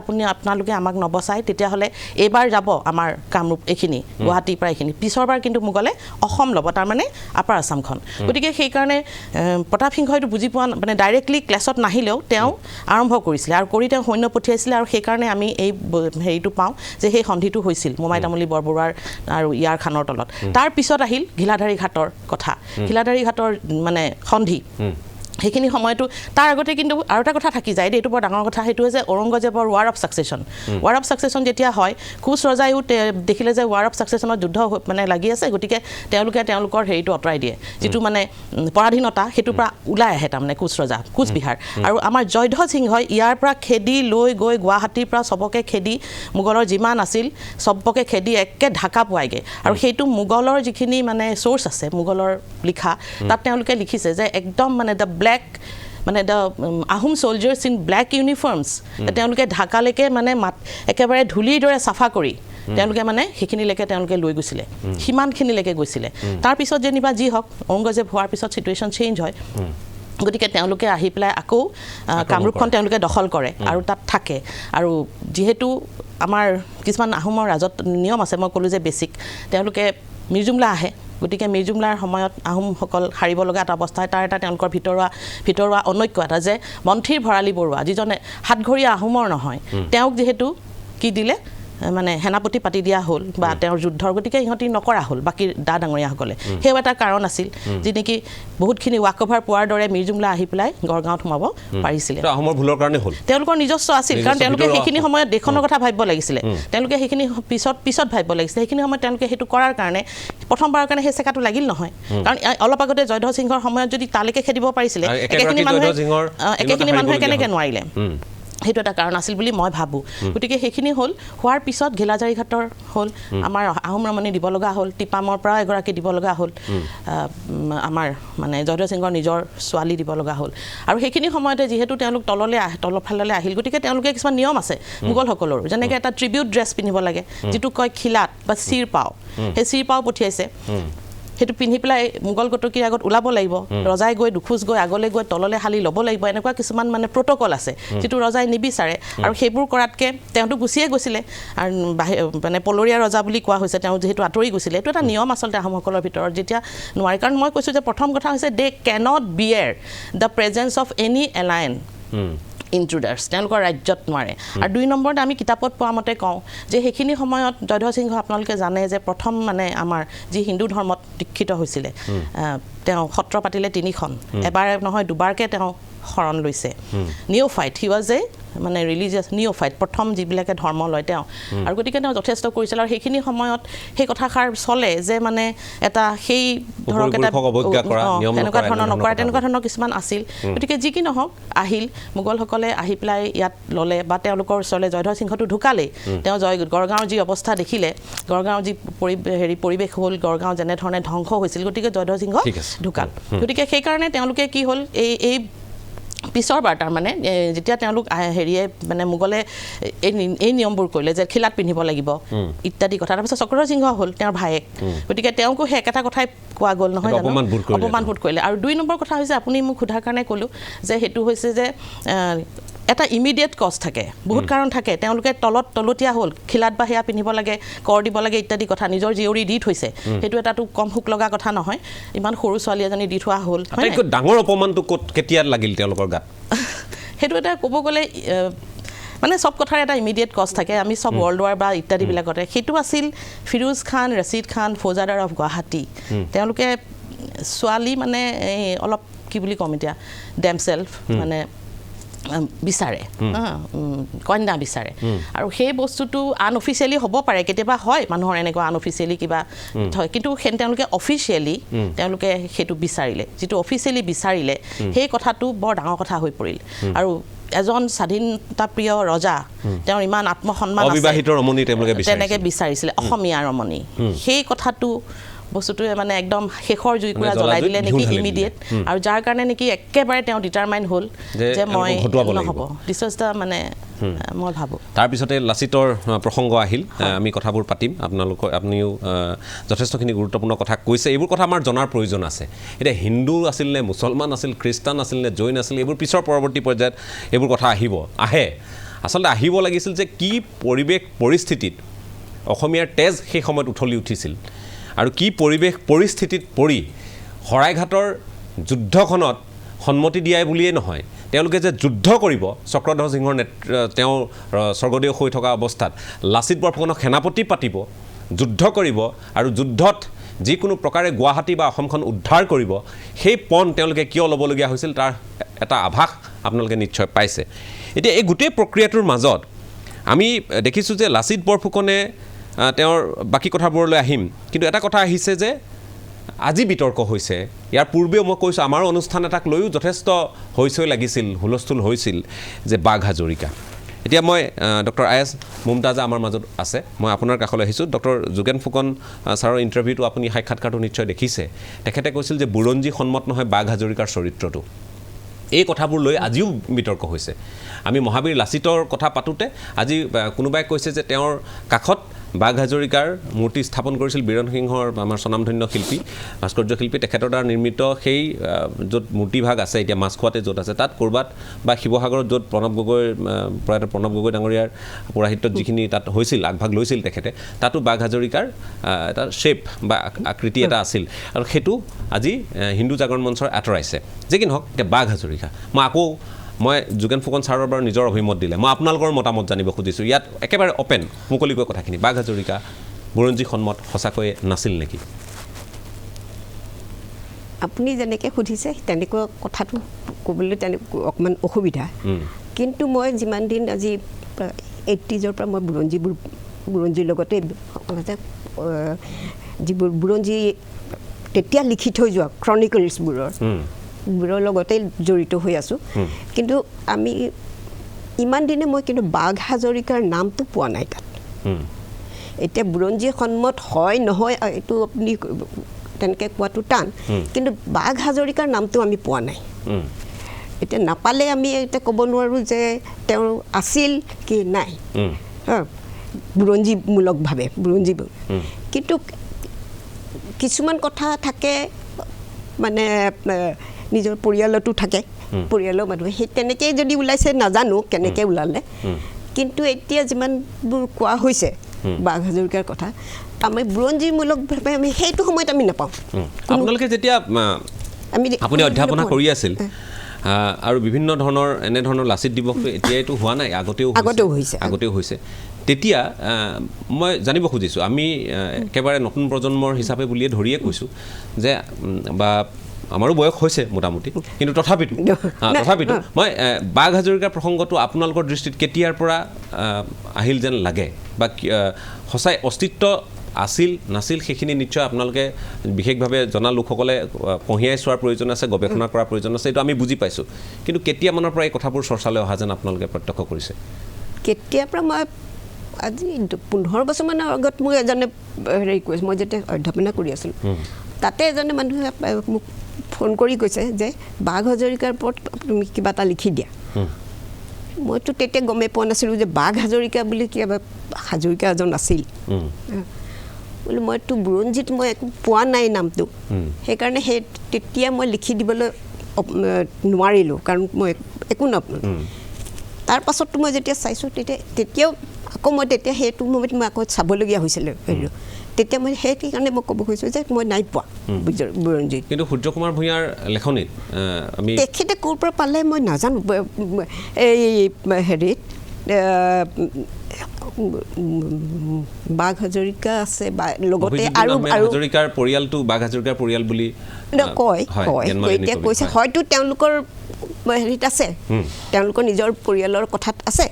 আপোনালোকে আমাক নবচায় তেতিয়াহ'লে এইবাৰ যাব আমাৰ কামৰূপ এইখিনি গুৱাহাটীৰ পৰা এইখিনি পিছৰবাৰ কিন্তু মোগলে অসম ল'ব তাৰমানে আপাৰ আছামখন গতিকে সেইকাৰণে প্ৰতাপ সিংহইটো বুজি পোৱা মানে ডাইৰেক্টলি ক্লাছত নাহিলেও তেওঁ আৰম্ভ কৰিছিলে আৰু কৰি তেওঁ সৈন্য পঠিয়াইছিলে আৰু সেইকাৰণে আমি এই হেৰিটো পাওঁ যে সেই সন্ধিটো হৈছিল মোমাই তামুলী বৰবৰুৱাৰ আৰু ইয়াৰ খানৰ তলত তাৰ পিছত আহিল ঘিলাধাৰী ঘাটৰ কথা ঘিলাধাৰী ঘাটৰ মানে সন্ধি সেইখিনি সময়তো তাৰ আগতে কিন্তু আৰু এটা কথা থাকি যায় এইটো বৰ ডাঙৰ কথা সেইটো হৈছে ঔৰংগজেবৰ ৱাৰ অফ ছাকচেছন যেতিয়া হয় কোচ ৰজাইও দেখিলে যে ৱাৰ অফ ছাকচেছনত যুদ্ধ মানে লাগি আছে গতিকে তেওঁলোকে তেওঁলোকৰ হেৰিটো আঁতৰাই দিয়ে যিটো মানে পৰাধীনতা সেইটোৰ পৰা ওলাই আহে তাৰমানে কোচবিহাৰ আৰু আমাৰ জয়ধ্বজ সিংহই ইয়াৰ পৰা খেদি লৈ গৈ গুৱাহাটীৰ পৰা চবকে খেদি মোগলৰ যিমান আছিল চবকে খেদি একে ঢাকা পোৱাইগে আৰু সেইটো মোগলৰ যিখিনি মানে চ'ৰ্চ আছে মোগলৰ লিখা তাত তেওঁলোকে লিখিছে যে একদম মানে মানে আহোম চলজাৰ্ছ ইন ব্লেক ইউনিফৰ্মছ তেওঁলোকে ঢাকালৈকে মানে একেবাৰে ধূলিৰ দৰে চাফা কৰি তেওঁলোকে মানে সেইখিনিলৈকে তেওঁলোকে লৈ গৈছিলে সিমানখিনিলৈকে গৈছিলে তাৰপিছত যেনিবা যি হওক ঔৰংগজেব হোৱাৰ পিছত চিটুৱেশ্যন চেঞ্জ হয় গতিকে তেওঁলোকে আহি পেলাই আকৌ কামৰূপখন তেওঁলোকে দখল কৰে আৰু তাত থাকে আৰু যিহেতু আমাৰ কিছুমান আহোমৰ নিয়ম আছে মই ক'লোঁ যে বেছিক তেওঁলোকে মিৰ্জুমলা আহে গতিকে মিৰ্জুমলাৰ সময়ত আহোমসকল হাৰিব লগা এটা অৱস্থা তাৰ এটা তেওঁলোকৰ ভিতৰুৱা অনৈক্য এটা যে মন্থিৰ ভৰালী বৰুৱা যিজনে হাতঘৰীয়া আহোমৰ নহয় তেওঁক যিহেতু কি দিলে মানে সেনাপতি পাতি দিয়া হ'ল বা তেওঁৰ যুদ্ধৰ গতিকে ইহঁতি নকৰা হ'ল বাকী ডাঙৰীয়াসকলে সেও এটা কাৰণ আছিল যি নেকি বহুতখিনি ৱাক অভাৰ পোৱাৰ দৰে মিৰ্জুমলা আহি পেলাই গড়গাঁৱত সোমাব পাৰিছিলে আহোমৰ ভুলৰ কাৰণে হ'ল তেওঁলোকৰ নিজস্ব আছিল কাৰণ তেওঁলোকে সেইখিনি সময়ত দেশখনৰ কথা ভাবিব লাগিছিলে তেওঁলোকে সেইখিনি পিছত ভাবিব লাগিছিলে সেইখিনি সময়ত তেওঁলোকে সেইটো কৰাৰ কাৰণে প্ৰথমবাৰৰ কাৰণে সেই চেকাটো লাগিল নহয় কাৰণ অলপ আগতে জয়ধ্বজ সিংহৰ সময়ত যদি তালৈকে খেদিব পাৰিছিলে একেখিনি মানুহে কেনেকৈ নোৱাৰিলে সেইটো এটা কাৰণ আছিল বুলি মই ভাবোঁ গতিকে সেইখিনি হ'ল হোৱাৰ পিছত ঘিলাজাৰী ঘাটৰ হ'ল আমাৰ আহোম ৰমণী দিব লগা হ'ল টিপামৰ পৰা এগৰাকী দিব লগা হ'ল আমাৰ মানে জয়ধ্বজ সিংহৰ নিজৰ ছোৱালী দিব লগা হ'ল আৰু সেইখিনি সময়তে যিহেতু তেওঁলোক তলফাললৈ আহিল গতিকে তেওঁলোকে কিছুমান নিয়ম আছে মোগলসকলৰ যেনেকৈ এটা ট্ৰিবিউট ড্ৰেছ পিন্ধিব লাগে যিটো কয় খিলাত বা চিৰপাও সেই চিৰপাও পঠিয়াইছে সেইটো পিন্ধি পেলাই মোগল গটকীৰ আগত ওলাব লাগিব ৰজাই গৈ দুখোজ গৈ আগলৈ গৈ তললৈ হালি ল'ব লাগিব এনেকুৱা কিছুমান মানে প্ৰট'কল আছে যিটো ৰজাই নিবিচাৰে আৰু সেইবোৰ কৰাতকৈ তেওঁতো গুচিয়ে গৈছিলে আৰু মানে পলৰীয়া ৰজা বুলি কোৱা হৈছে তেওঁ যিহেতু আঁতৰি গৈছিলে এইটো এটা নিয়ম আচলতে আহোমসকলৰ ভিতৰত যেতিয়া নোৱাৰে কাৰণ মই কৈছোঁ যে প্ৰথম কথা হৈছে they cannot bear the presence of any alien intruders তেওঁলোকৰ ৰাজ্যত নোৱাৰে আৰু 2 নম্বৰত আমি কিতাপত পোৱা মতে কওঁ যে সেইখিনি সময়ত জয়ধ্বজ সিংহ আপোনালোকে জানে যে প্ৰথম মানে আমাৰ যি হিন্দু ধৰ্মত দীক্ষিত হৈছিলে তেওঁ সত্ৰ পাতিলে 3খন এবাৰ নহয় দুবাৰকৈ তেওঁ শৰণ লৈছে নিঅ'ফাইট হি ৱাজ এ মানে ৰিলিজিয়াছ নিঅ'ফাইট প্ৰথম যিবিলাকে ধৰ্ম লয় তেওঁ আৰু গতিকে তেওঁ যথেষ্ট কৰিছিল আৰু সেইখিনি সময়ত সেই কথাষাৰ চলে যে মানে এটা সেই ধৰক এটা তেনেকুৱা ধৰণৰ কিছুমান আছিল গতিকে যি কি নহওক আহিল মোগলসকলে আহি পেলাই ইয়াত ল'লে বা তেওঁলোকৰ ওচৰলৈ জয়ধ্বজ সিংহটো ঢুকালেই তেওঁ গড়গাঁৱৰ যি অৱস্থা দেখিলে গড়গাঁৱৰ যি পৰিৱেশ হ'ল গড়গাঁও যেনেধৰণে ধ্বংস হৈছিল গতিকে জয়ধ্বজ সিংহ ঢুকাল গতিকে সেইকাৰণে তেওঁলোকে কি হ'ল এই পিছৰ বাৰ তাৰমানে যেতিয়া তেওঁলোক হেৰিয়ে মানে মোগলে এই নিয়মবোৰ কৰিলে যে খিলাত পিন্ধিব লাগিব ইত্যাদি কথা তাৰপিছত চক্ৰধ্বজ সিংহ হ'ল তেওঁৰ ভায়েক গতিকে তেওঁকো সেই একেটা কথাই কোৱা গ'ল নহয় জানো অপমানবোধ কৰিলে আৰু 2 নম্বৰ কথা হৈছে আপুনি মোক সোধাৰ কাৰণে ক'লোঁ যে সেইটো হৈছে যে এটা ইমিডিয়েট কজ থাকে বহুত কাৰণ থাকে তেওঁলোকে তলতীয়া হ'ল খিলাত বা সেয়া পিন্ধিব লাগে কৰ দিব লাগে ইত্যাদি কথা নিজৰ জীয়ৰী দি থৈছে সেইটো এটাতো কম সুখ লগা কথা নহয় ইমান সৰু ছোৱালী এজনী দি থোৱা হ'ল ডাঙৰ অপমানটো কেতিয়া লাগিল তেওঁলোকৰ গাত সেইটো এটা ক'ব গ'লে মানে সব কথাৰ এটা ইমিডিয়েট কজ থাকে আমি সব ৱৰ্ল্ড ৱাৰ বা ইত্যাদিবিলাকতে সেইটো আছিল ফিৰোজ খান ৰছিদ খান ফৌজাদাৰ অফ গুৱাহাটী তেওঁলোকে ছোৱালী মানে অলপ কি বুলি ক'ম এতিয়া ডেমছেল্ফ মানে বিচাৰে কন্যা বিচাৰে আৰু সেই বস্তুটো আনঅফিচিয়েলি হ'ব পাৰে কেতিয়াবা হয় মানুহৰ এনেকুৱা আনঅফিচিয়েলি কিবা হয় কিন্তু তেওঁলোকে অফিচিয়েলি তেওঁলোকে সেইটো বিচাৰিলে যিটো অফিচিয়েলি বিচাৰিলে সেই কথাটো বৰ ডাঙৰ কথা হৈ পৰিল আৰু এজন স্বাধীনতাপ্ৰিয় ৰজা তেওঁৰ ইমান আত্মসন্মান তেনেকৈ বিচাৰিছিলে অসমীয়া ৰমণী সেই কথাটো বস্তুটোৱে মানে একদম শেষৰ জুইকুৰা জ্বলাই দিলে নেকি ইমিডিয়েট আৰু যাৰ কাৰণে নেকি একেবাৰে তেওঁ ডিটাৰমাইন হ'ল যে মই নহ'ব দিছ ৱাজ দ্য মানে মই ভাবোঁ তাৰপিছতে লাচিতৰ প্ৰসংগ আহিল আমি কথাবোৰ পাতিম আপুনিও যথেষ্টখিনি গুৰুত্বপূৰ্ণ কথা কৈছে এইবোৰ কথা আমাৰ জনাৰ প্ৰয়োজন আছে এতিয়া হিন্দু আছিল নে মুছলমান আছিল খ্ৰীষ্টান আছিল নে জৈন আছিল এইবোৰ পিছৰ পৰৱৰ্তী পৰ্যায়ত এইবোৰ কথা আহে আচলতে আহিব লাগিছিল যে কি পৰিৱেশ পৰিস্থিতিত অসমীয়াৰ তেজ সেই সময়ত উঠলি উঠিছিল আৰু কি পৰিৱেশ পৰিস্থিতিত পৰি শৰাইঘাটৰ যুদ্ধখনত সন্মতি দিয়াই বুলিয়েই নহয় তেওঁলোকে যে যুদ্ধ কৰিব চক্ৰধ্বজ সিংহৰ তেওঁ স্বৰ্গদেউ হৈ থকা অৱস্থাত লাচিত বৰফুকনক সেনাপতি পাতিব যুদ্ধ কৰিব আৰু যুদ্ধত যিকোনো প্ৰকাৰে গুৱাহাটী বা অসমখন উদ্ধাৰ কৰিব সেই পণ তেওঁলোকে কিয় ল'বলগীয়া হৈছিল তাৰ এটা আভাস আপোনালোকে নিশ্চয় পাইছে এতিয়া এই গোটেই প্ৰক্ৰিয়াটোৰ মাজত আমি দেখিছোঁ যে লাচিত বৰফুকনে তেওঁৰ বাকী কথাবোৰলৈ আহিম কিন্তু এটা কথা আহিছে যে আজি বিতৰ্ক হৈছে ইয়াৰ পূৰ্বেও মই কৈছোঁ আমাৰ অনুষ্ঠান এটাক লৈও যথেষ্ট হৈচৈ লাগিছিল হুলস্থুল হৈছিল যে বাঘ হাজৰিকা এতিয়া মই ডক্টৰ আই এছ মুমতাজা আমাৰ মাজত আছে মই আপোনাৰ কাষলৈ আহিছোঁ ডক্টৰ যোগেন ফুকন ছাৰৰ ইণ্টাৰভিউটো আপুনি সাক্ষাৎকাৰটো নিশ্চয় দেখিছে তেখেতে কৈছিল যে বুৰঞ্জী সন্মত নহয় বাঘ হাজৰিকাৰ চৰিত্ৰটো এই কথাবোৰ লৈ আজিও বিতৰ্ক হৈছে আমি মহাবীৰ লাচিতৰ কথা পাতোঁতে আজি কোনোবাই কৈছে যে তেওঁৰ কাষত বাঘ হাজৰিকাৰ মূৰ্তি স্থাপন কৰিছিল বীৰেন সিংহৰ আমাৰ স্বনামধন্য শিল্পী ভাস্কৰ্য শিল্পী তেখেতৰ দ্বাৰা নিৰ্মিত সেই য'ত মূৰ্তিভাগ আছে এতিয়া মাছখোৱাতে য'ত আছে তাত ক'ৰবাত বা শিৱসাগৰত য'ত প্ৰয়াত প্ৰণৱ গগৈ ডাঙৰীয়াৰ পৌৰাহিত্যত যিখিনি তাত হৈছিল আগভাগ লৈছিল তেখেতে তাতো বাঘ হাজৰিকাৰ এটা শ্বেপ বা আকৃতি এটা আছিল আৰু সেইটো আজি হিন্দু জাগৰণ মঞ্চৰ আঁতৰাইছে যে কি নহওক এতিয়া বাঘ হাজৰিকা মই যোগেন ফুকন ছাৰৰ বাৰু নিজৰ অভিমত দিলে মই আপোনালোকৰ মতামত জানিব খুজিছোঁ ইয়াত একেবাৰে অপেন মুকলিকৈ কথাখিনি বাঘ হাজৰিকা বুৰঞ্জী সন্মত সঁচাকৈয়ে নাছিল নেকি আপুনি যেনেকৈ সুধিছে তেনেকৈ কথাটো ক'বলৈ তেনেকৈ অকণমান অসুবিধা কিন্তু মই যিমান দিন আজি 80s পৰা মই বুৰঞ্জীৰ লগতে যিবোৰ বুৰঞ্জী তেতিয়া লিখি থৈ যোৱা ক্ৰনিকলছবোৰৰ লগতে জড়িত হৈ আছোঁ কিন্তু আমি ইমান দিনে মই কিন্তু বাঘ হাজৰিকাৰ নামটো পোৱা নাই তাত এতিয়া বুৰঞ্জী সন্মত হয় নহয় এইটো আপুনি তেনেকৈ কোৱাটো টান কিন্তু বাঘ হাজৰিকাৰ নামটো আমি পোৱা নাই এতিয়া নাপালে আমি এতিয়া ক'ব নোৱাৰোঁ যে তেওঁ আছিল কি নাই বুৰঞ্জীমূলকভাৱে কিন্তু কিছুমান কথা থাকে মানে নিজৰ পৰিয়ালতো থাকে পৰিয়ালৰ মানুহে সেই তেনেকৈয়ে যদি ওলাইছে নাজানো কেনেকৈ ওলালে কিন্তু এতিয়া যিমানবোৰ কোৱা হৈছে বাঘ হাজৰিকাৰ কথা আমি বুৰঞ্জীমূলকভাৱে আমি সেইটো সময়ত আমি নাপাওঁ আপোনালোকে যেতিয়া আপুনি অধ্যাপনা কৰি আছিল আৰু বিভিন্ন ধৰণৰ এনেধৰণৰ লাচিত দিৱসটো এতিয়াইতো হোৱা নাই, আগতেও হৈছে। তেতিয়া মই জানিব খুজিছোঁ, আমি একেবাৰে নতুন প্ৰজন্মৰ হিচাপে বুলিয়ে ধৰিয়ে কৈছোঁ যে বা আমাৰো বয়স হৈছে মোটামুটি, কিন্তু তথাপিতো মই বাঘ হাজৰিকাৰ প্ৰসংগটো আপোনালোকৰ দৃষ্টিত কেতিয়াৰ পৰা আহিল যেন লাগে, বা সঁচাই অস্তিত্ব আছিল নাছিল সেইখিনি নিশ্চয় আপোনালোকে বিশেষভাৱে জনা লোকসকলে পঢ়িয়াই চোৱাৰ প্ৰয়োজন আছে, গৱেষণা কৰাৰ প্ৰয়োজন আছে, এইটো আমি বুজি পাইছোঁ। কিন্তু কেতিয়ামানৰ পৰা এই কথাবোৰ চৰ্চালৈ অহা যেন আপোনালোকে প্ৰত্যক্ষ কৰিছে? কেতিয়াৰ পৰা মই আজি 15 বছৰমানৰ আগত মোক এজনে হেৰি কৈছে, মই যেতিয়া অধ্যাপনা কৰি আছিলোঁ তাতে এজনে মানুহে মোক ফোন কৰি কৈছে যে বাঘ হাজৰিকাৰ ওপৰত তুমি কিবা এটা লিখি দিয়া। মইতো তেতিয়া গমেই পোৱা নাছিলোঁ যে বাঘ হাজৰিকা বুলি কিবা হাজৰিকা এজন আছিল। বোলো মইতো বুৰঞ্জীত মই একো পোৱা নাই নামটো, সেইকাৰণে তেতিয়া মই লিখি দিবলৈ নোৱাৰিলোঁ, কাৰণ মই একো নাপালোঁ। তাৰ পাছততো মই যেতিয়া চাইছোঁ তেতিয়াও আকৌ মই তেতিয়া সেইটো সময়ত মই আকৌ চাবলগীয়া হৈছিলে। তেতিয়া মই সেইকাৰণে মই ক'ব খুজিছোঁ যে মই নাই পোৱা বুৰঞ্জীত। কিন্তু সূৰ্য কুমাৰ ভূঞাৰ লেখনিত আমি তেখেতে ক'ৰ পৰা পালে মই নাজানো। এই হেৰিত বাঘ হাজৰিকা আছে, লগতে আৰু হাজৰিকাৰ পৰিয়ালটো বাঘ হাজৰিকাৰ পৰিয়াল বুলি কয়, এতিয়া কৈছে হয়তো তেওঁলোকৰ হেৰিত আছে, তেওঁলোকৰ নিজৰ পৰিয়ালৰ কথাত আছে,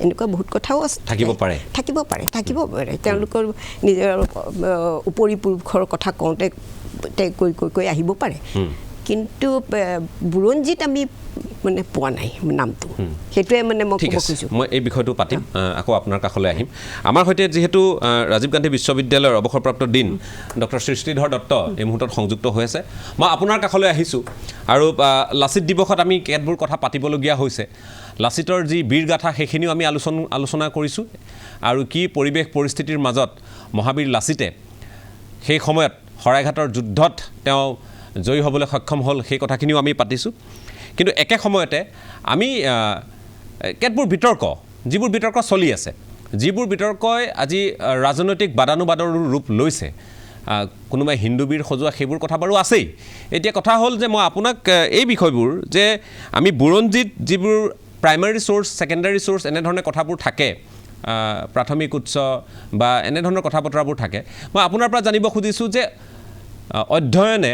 এনেকুৱা বহুত কথাও আছে, থাকিব পাৰে তেওঁলোকৰ নিজৰ উপৰি পুৰুষৰ কথা কওঁতে কৈ আহিব পাৰে। কিন্তু বুৰঞ্জীত আমি মানে পোৱা নাই নামটো, সেইটোৱে মানে মই ক'ব খুজিছোঁ। মই এই বিষয়টো পাতিম, আকৌ আপোনাৰ কাষলৈ আহিম। আমাৰ সৈতে যিহেতু ৰাজীৱ গান্ধী বিশ্ববিদ্যালয়ৰ অৱসৰপ্ৰাপ্ত ডিন ডক্টৰ সৃষ্টিধৰ দত্ত এই মুহূৰ্তত সংযুক্ত হৈ আছে। মই আপোনাৰ কাষলৈ আহিছোঁ আৰু লাচিত দিৱসত আমি কেতবোৰ কথা পাতিবলগীয়া হৈছে। লাচিতৰ যি বীৰগাথা সেইখিনিও আমি আলোচনা কৰিছোঁ, আৰু কি পৰিৱেশ পৰিস্থিতিৰ মাজত মহাবীৰ লাচিতে সেই সময়ত শৰাইঘাটৰ যুদ্ধত তেওঁ জয়ী হ'বলৈ সক্ষম হ'ল, সেই কথাখিনিও আমি পাতিছোঁ। কিন্তু একে সময়তে আমি কেতবোৰ বিতৰ্ক, যিবোৰ বিতৰ্ক চলি আছে, যিবোৰ বিতৰ্কই আজি ৰাজনৈতিক বাদানুবাদৰ ৰূপ লৈছে, কোনোবাই হিন্দুবীৰ সজোৱা সেইবোৰ কথা বাৰু আছেই। এতিয়া কথা হ'ল যে মই আপোনাক এই বিষয়বোৰ যে আমি বুৰঞ্জীত যিবোৰ প্ৰাইমাৰী চ'ৰ্চ, ছেকেণ্ডাৰী চ'ৰ্চ এনেধৰণে কথাবোৰ থাকে, প্ৰাথমিক উৎস বা এনেধৰণৰ কথা বতৰাবোৰ থাকে, মই আপোনাৰ পৰা জানিব খুজিছোঁ যে অধ্যয়নে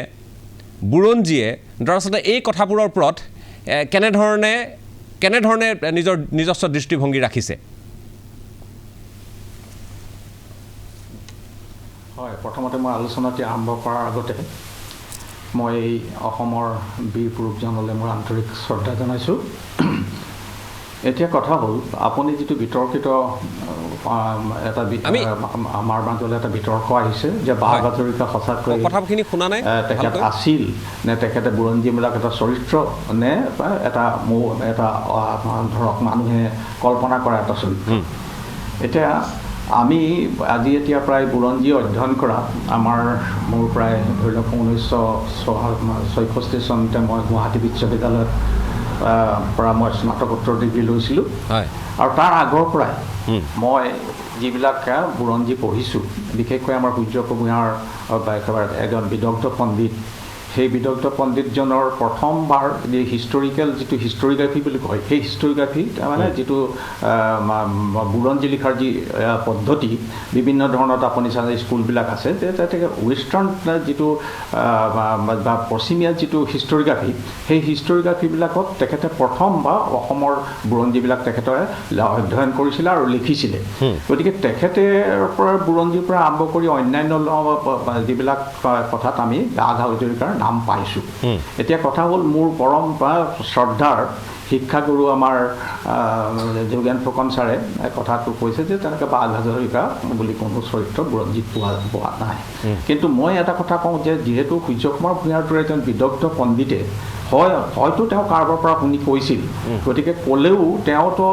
বুৰঞ্জীয়ে দৰাচলতে এই কথাবোৰৰ ওপৰত কেনেধৰণে নিজস্ব দৃষ্টিভংগী ৰাখিছে? হয়, প্ৰথমতে মই আলোচনাটি আৰম্ভ কৰাৰ আগতে মই অসমৰ বীৰ পুৰুষজনলৈ মোৰ আন্তৰিক শ্ৰদ্ধা জনাইছোঁ। এতিয়া কথা হ'ল, আপুনি যিটো বিতৰ্কিত এটা আমাৰ মাজলৈ এটা বিতৰ্ক আহিছে যে বাঘ হাজৰিকা সঁচাকৈ কথাখিনি শুনা নাই, তেখেত আছিল নে তেখেতে বুৰঞ্জীবিলাক এটা চৰিত্ৰ নে এটা ধৰক মানুহে কল্পনা কৰা এটা চৰিত্ৰ। এতিয়া আমি এতিয়া প্ৰায় বুৰঞ্জী অধ্যয়ন কৰা মোৰ প্ৰায় ধৰি লওক 1966 চনতে মই গুৱাহাটী বিশ্ববিদ্যালয়ত পৰা মই স্নাতকোত্তৰ ডিগ্ৰী লৈছিলোঁ, আৰু তাৰ আগৰ পৰাই মই যিবিলাক বুৰঞ্জী পঢ়িছোঁ, বিশেষকৈ আমাৰ সূৰ্য ভূঞাৰ একেবাৰে এজন বিদগ্ধ পণ্ডিত, সেই বিদগ্ধ পণ্ডিতজনৰ প্ৰথমবাৰ যি যিটো হিষ্টৰিগ্ৰাফী বুলি কয়, সেই হিষ্টৰিগ্ৰাফী মানে যিটো বুৰঞ্জী লিখাৰ যি পদ্ধতি, বিভিন্ন ধৰণত আপুনি চালে স্কুলবিলাক আছে, তেখেতে ৱেষ্টাৰ্ণ যিটো বা পশ্চিমীয়া যিটো হিষ্টৰিগ্ৰাফী, সেই হিষ্টৰিগ্ৰাফীবিলাকত তেখেতে প্ৰথম বা অসমৰ বুৰঞ্জীবিলাক তেখেতে অধ্যয়ন কৰিছিলে আৰু লিখিছিলে। গতিকে তেখেতে পৰা বুৰঞ্জীৰ পৰা আৰম্ভ কৰি অন্যান্য যিবিলাক কথাত আমি বাঘ হাজৰিকাৰ নাম পাইছোঁ। এতিয়া কথা হ'ল, মোৰ পৰম শ্ৰদ্ধাৰ শিক্ষাগুৰু আমাৰ যোগেন ফুকন ছাৰে কথাটো কৈছে যে তেনেকৈ বাঘ হাজৰিকা বুলি কোনো চৰিত্ৰ বুৰঞ্জীত পোৱা নাই। কিন্তু মই এটা কথা কওঁ যে যিহেতু সূৰ্য কুমাৰ ভূঞাৰ দৰে এজন বিদগ্ধ পণ্ডিতে হয়তো তেওঁ কাৰোবাৰ পৰা শুনি কৈছিল, গতিকে ক'লেও তেওঁতো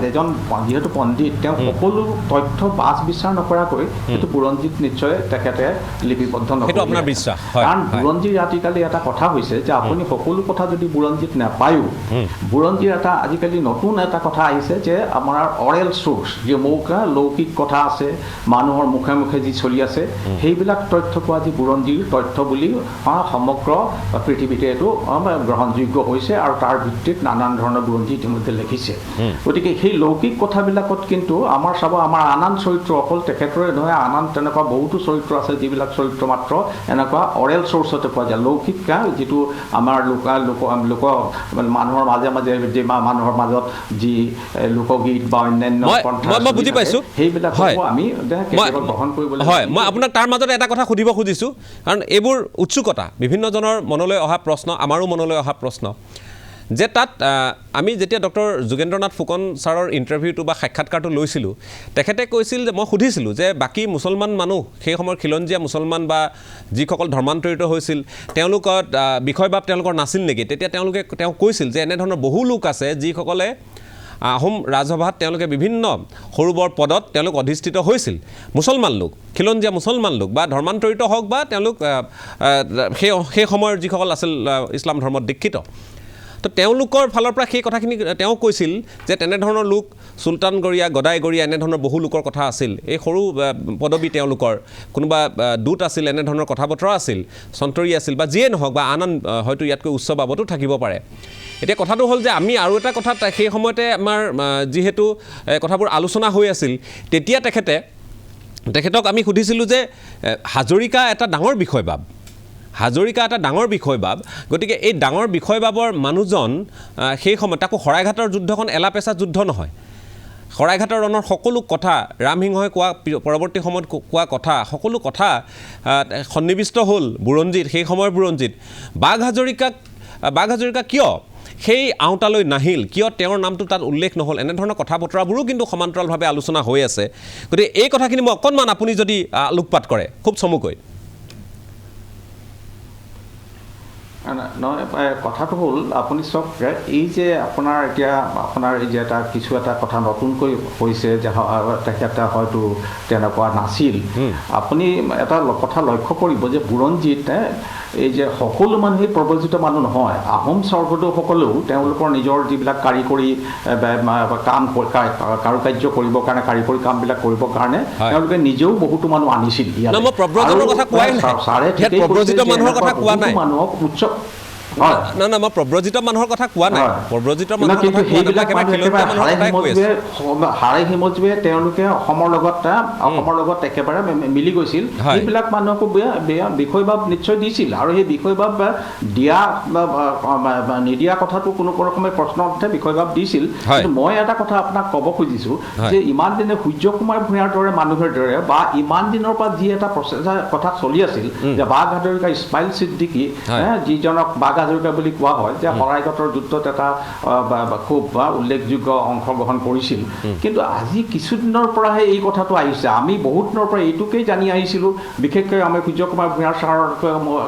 এজন যিহেতু পণ্ডিত, তেওঁ সকলো তথ্য বাছ বিচাৰ নকৰাকৈ সেইটো বুৰঞ্জীত নিশ্চয় তেখেতে লিপিবদ্ধ নকৰে। কাৰণ বুৰঞ্জীৰ আজিকালি এটা কথা হৈছে যে আপুনি সকলো কথা যদি বুৰঞ্জীত নাপায়ো, বুৰঞ্জীৰ এটা আজিকালি নতুন এটা কথা আহিছে যে আমাৰ অৰেল চ'ৰ্চ, যি লৌকিক কথা আছে, মানুহৰ মুখে মুখে যি চলি আছে, সেইবিলাক তথ্যকো আজি বুৰঞ্জীৰ তথ্য বুলি সমগ্ৰ পৃথিৱীতে এইটো গ্ৰহণযোগ্য হৈছে আৰু তাৰ ভিত্তিত নানান ধৰণৰ বুৰঞ্জী ইতিমধ্যে লিখিছে গতিকে সেই লৌকিক কথাবিলাকত কিন্তু আমাৰ চাব আমাৰ আন চৰিত্ৰ অকল তেখেতৰে নহয় আন তেনেকুৱা বহুতো চৰিত্ৰ আছে যিবিলাক চৰিত্ৰ মাত্ৰ এনেকুৱা অৰেল চ'ৰ্চতে পোৱা যায় লৌকিক যিটো আমাৰ লোক মানুহৰ মাজে মাজে যে মানুহৰ মাজত যি লোকগীত বা অন্যান্য মই বুজি পাইছোঁ সেইবিলাকো আমি গ্ৰহণ কৰিবলৈ হয় মই আপোনাক তাৰ মাজত এটা কথা সুধিব খুজিছোঁ কাৰণ এইবোৰ উৎসুকতা বিভিন্নজনৰ মনলৈ অহা প্ৰশ্ন আমাৰো মনলৈ অহা প্ৰশ্ন যে তাত আমি যেতিয়া ডক্টৰ যোগেন্দ্ৰনাথ ফুকন ছাৰৰ ইণ্টাৰভিউটো বা সাক্ষাৎকাৰটো লৈছিলোঁ তেখেতে কৈছিল যে মই সুধিছিলোঁ যে বাকী মুছলমান মানুহ সেই সময়ৰ খিলঞ্জীয়া মুছলমান বা যিসকল ধৰ্মান্তৰিত হৈছিল তেওঁলোকৰ বিষয়বাব তেওঁলোকৰ নাছিল নেকি তেতিয়া তেওঁ কৈছিল যে এনেধৰণৰ বহু লোক আছে যিসকলে আহোম ৰাজসভাত তেওঁলোকে বিভিন্ন সৰু বৰ পদত তেওঁলোক অধিষ্ঠিত হৈছিল মুছলমান লোক খিলঞ্জীয়া মুছলমান লোক বা ধৰ্মান্তৰিত হওক বা তেওঁলোক সেই সময়ৰ যিসকল আছিল ইছলাম ধৰ্মত দীক্ষিত তো তেওঁলোকৰ ফালৰ পৰা সেই কথাখিনি তেওঁ কৈছিল যে তেনেধৰণৰ লোক চুলতানগৰীয়া গদাইগৰীয়া এনেধৰণৰ বহু লোকৰ কথা আছিল এই সৰু পদবী তেওঁলোকৰ কোনোবা দূত আছিল এনেধৰণৰ কথা বতৰা আছিল সন্তৰী আছিল বা যিয়ে নহওক বা আন হয়তো ইয়াতকৈ উচ্চ বাবতো থাকিব পাৰে এতিয়া কথাটো হ'ল যে আমি আৰু এটা কথা সেই সময়তে আমাৰ যিহেতু কথাবোৰ আলোচনা হৈ আছিল তেতিয়া তেখেতক আমি সুধিছিলোঁ যে হাজৰিকা এটা ডাঙৰ বিষয়বাব হাজৰিকা এটা ডাঙৰ বিষয়বাব গতিকে এই ডাঙৰ বিষয়বাবৰ মানুহজন সেই সময়ত তাকো শৰাইঘাটৰ যুদ্ধখন এলাপেচা যুদ্ধ নহয় শৰাইঘাটৰ ৰণৰ সকলো কথা ৰামসিংহই কোৱা পৰৱৰ্তী সময়ত কোৱা কথা সকলো কথা সন্নিৱিষ্ট হ'ল বুৰঞ্জীত সেই সময়ৰ বুৰঞ্জীত বাঘ হাজৰিকা কিয় সেই আওতালৈ নাহিল কিয় তেওঁৰ নামটো তাত উল্লেখ নহ'ল এনেধৰণৰ কথা বতৰাবোৰো কিন্তু সমান্তৰালভাৱে আলোচনা হৈ আছে গতিকে এই কথাখিনি মই অকণমান আপুনি যদি আলোকপাত কৰে খুব চমুকৈ নহয় কথাটো হ'ল আপুনি চাওক এই যে আপোনাৰ এতিয়া আপোনাৰ এই যে এটা কিছু এটা কথা নতুনকৈ হৈছে যে তেখেতে হয়তো তেনেকুৱা নাছিল আপুনি এটা কথা লক্ষ্য কৰিব যে বুৰঞ্জীত এই যে সকলো মানুহেই প্ৰব্ৰজিত মানুহ নহয় আহোম স্বৰ্গদেউসকলেও তেওঁলোকৰ নিজৰ যিবিলাক কাৰিকৰী কাম কাৰুকাৰ্য কৰিবৰ কাৰণে কাৰিকৰী কামবিলাক কৰিবৰ কাৰণে তেওঁলোকে নিজেও বহুতো মানুহ আনিছিল মানুহক উচ্চ মই প্ৰব্ৰজিত মানুহৰ কথা কোৱা নাই প্ৰব্ৰজিত হাড়ে হিমজুৱে তেওঁলোকে অসমৰ লগত একেবাৰে মিলি গৈছিল সেইবিলাক মানুহকো বিষয়বাব নিশ্চয় দিছিল আৰু সেই বিষয়বাব দিয়া নিদিয়া কথাটো কোনো ৰকমে প্ৰশ্ন উঠে বিষয়বাব দিছিল কিন্তু মই এটা কথা আপোনাক ক'ব খুজিছোঁ যে ইমান দিনে সূৰ্য কুমাৰ ভূঞাৰ দৰে মানুহৰ দৰে বা ইমান দিনৰ পৰা যি এটা প্ৰচেষ্টা কথা চলি আছিল যে বাঘ হাজৰিকা ইছমাইল ছিদ্দিকী যিজনক বাঘ হাজৰিকা বুলি কোৱা হয় যে শৰাইঘাটৰ যুদ্ধত এটা খুব উল্লেখযোগ্য অংশগ্ৰহণ কৰিছিল কিন্তু আজি কিছুদিনৰ পৰাহে এই কথাটো আহিছে আমি বহুত দিনৰ পৰা এইটোকেই জানি আহিছিলোঁ বিশেষকৈ আমি সূৰ্য কুমাৰ ভূঞাৰ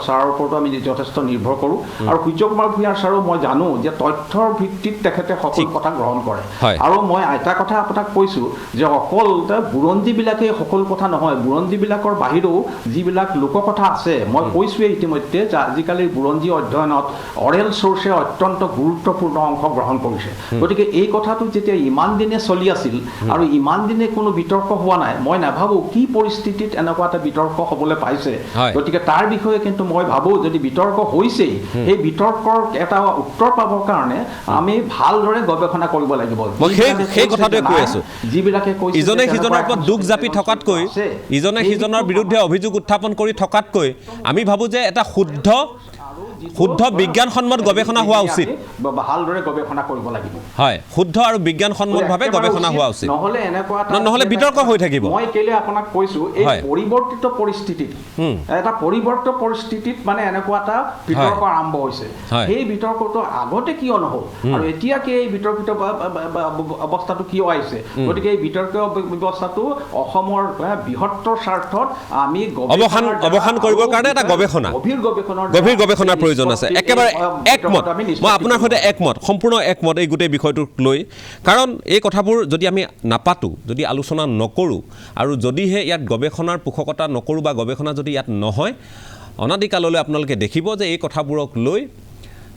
ছাৰৰ ওপৰতো আমি যথেষ্ট নিৰ্ভৰ কৰোঁ আৰু সূৰ্য কুমাৰ ভূঞাৰ ছাৰো মই জানো যে তথ্যৰ ভিত্তিত তেখেতে সকলো কথা গ্ৰহণ কৰে আৰু মই এটা কথা আপোনাক কৈছোঁ যে অকল বুৰঞ্জীবিলাকেই সকলো কথা নহয় বুৰঞ্জীবিলাকৰ বাহিৰেও যিবিলাক লোককথা আছে মই কৈছোঁৱেই ইতিমধ্যে যে আজিকালিৰ বুৰঞ্জী অধ্যয়নত অৰেল চ'ৰ্চে অত্যন্ত গুৰুত্বপূৰ্ণ অংশ গ্ৰহণ কৰিছে গতিকে এই কথাটো যেতিয়া ইমান দিনে চলি আছিল আৰু ইমান দিনে কোনো বিতৰ্ক হোৱা নাই মই নাভাবোঁ কি পৰিস্থিতিত এনেকুৱা এটা বিতৰ্ক হ'বলৈ পাইছে গতিকে তাৰ বিষয়ে কিন্তু মই ভাবোঁ যদি বিতৰ্ক হৈছেই সেই বিতৰ্কৰ এটা উত্তৰ পাবৰ কাৰণে আমি ভালদৰে গৱেষণা কৰিব লাগিব সেই কথাটোৱে কৈ আছোঁ যিবিলাকে কৈছে ইজনে সিজনৰ ওপৰত দুখ জাপি থকাতকৈ ইজনে সিজনৰ বিৰুদ্ধে অভিযোগ উত্থাপন কৰি থকাতকৈ আমি ভাবোঁ যে এটা শুদ্ধ বিজ্ঞানসন্মত গৱেষণা হোৱা উচিত ভালদৰে গৱেষণা কৰিব লাগিব হয় শুদ্ধ আৰু বিজ্ঞানসন্মতভাৱে গৱেষণা হোৱা উচিত নহ'লে বিতৰ্ক হৈ থাকিব মই কেলে আপোনাক কৈছোঁ এই পৰিৱৰ্তিত পৰিস্থিতিত মানে এনেকুৱা এটা বিতৰ্ক আৰম্ভ হৈছে সেই বিতৰ্কটো আগতে কিয় নহ'ল আৰু এতিয়া কি এই বিতৰ্কিত অৱস্থাটো কিয় আহিছে গতিকে এই বিতৰ্কীয় ব্যৱস্থাটো অসমৰ বৃহত্তৰ স্বাৰ্থত আমি অৱসান কৰিবৰ কাৰণে এটা গভীৰ গৱেষণাৰ প্ৰয়োজন আছে একেবাৰে একমত মই আপোনাৰ সৈতে একমত সম্পূৰ্ণ একমত এই গোটেই বিষয়টোক লৈ কাৰণ এই কথাবোৰ যদি আমি নাপাতোঁ যদি আলোচনা নকৰোঁ আৰু যদিহে ইয়াত গৱেষণাৰ পোষকতা নকৰোঁ বা গৱেষণা যদি ইয়াত নহয় অনাদিকাললৈ আপোনালোকে দেখিব যে এই কথাবোৰক লৈ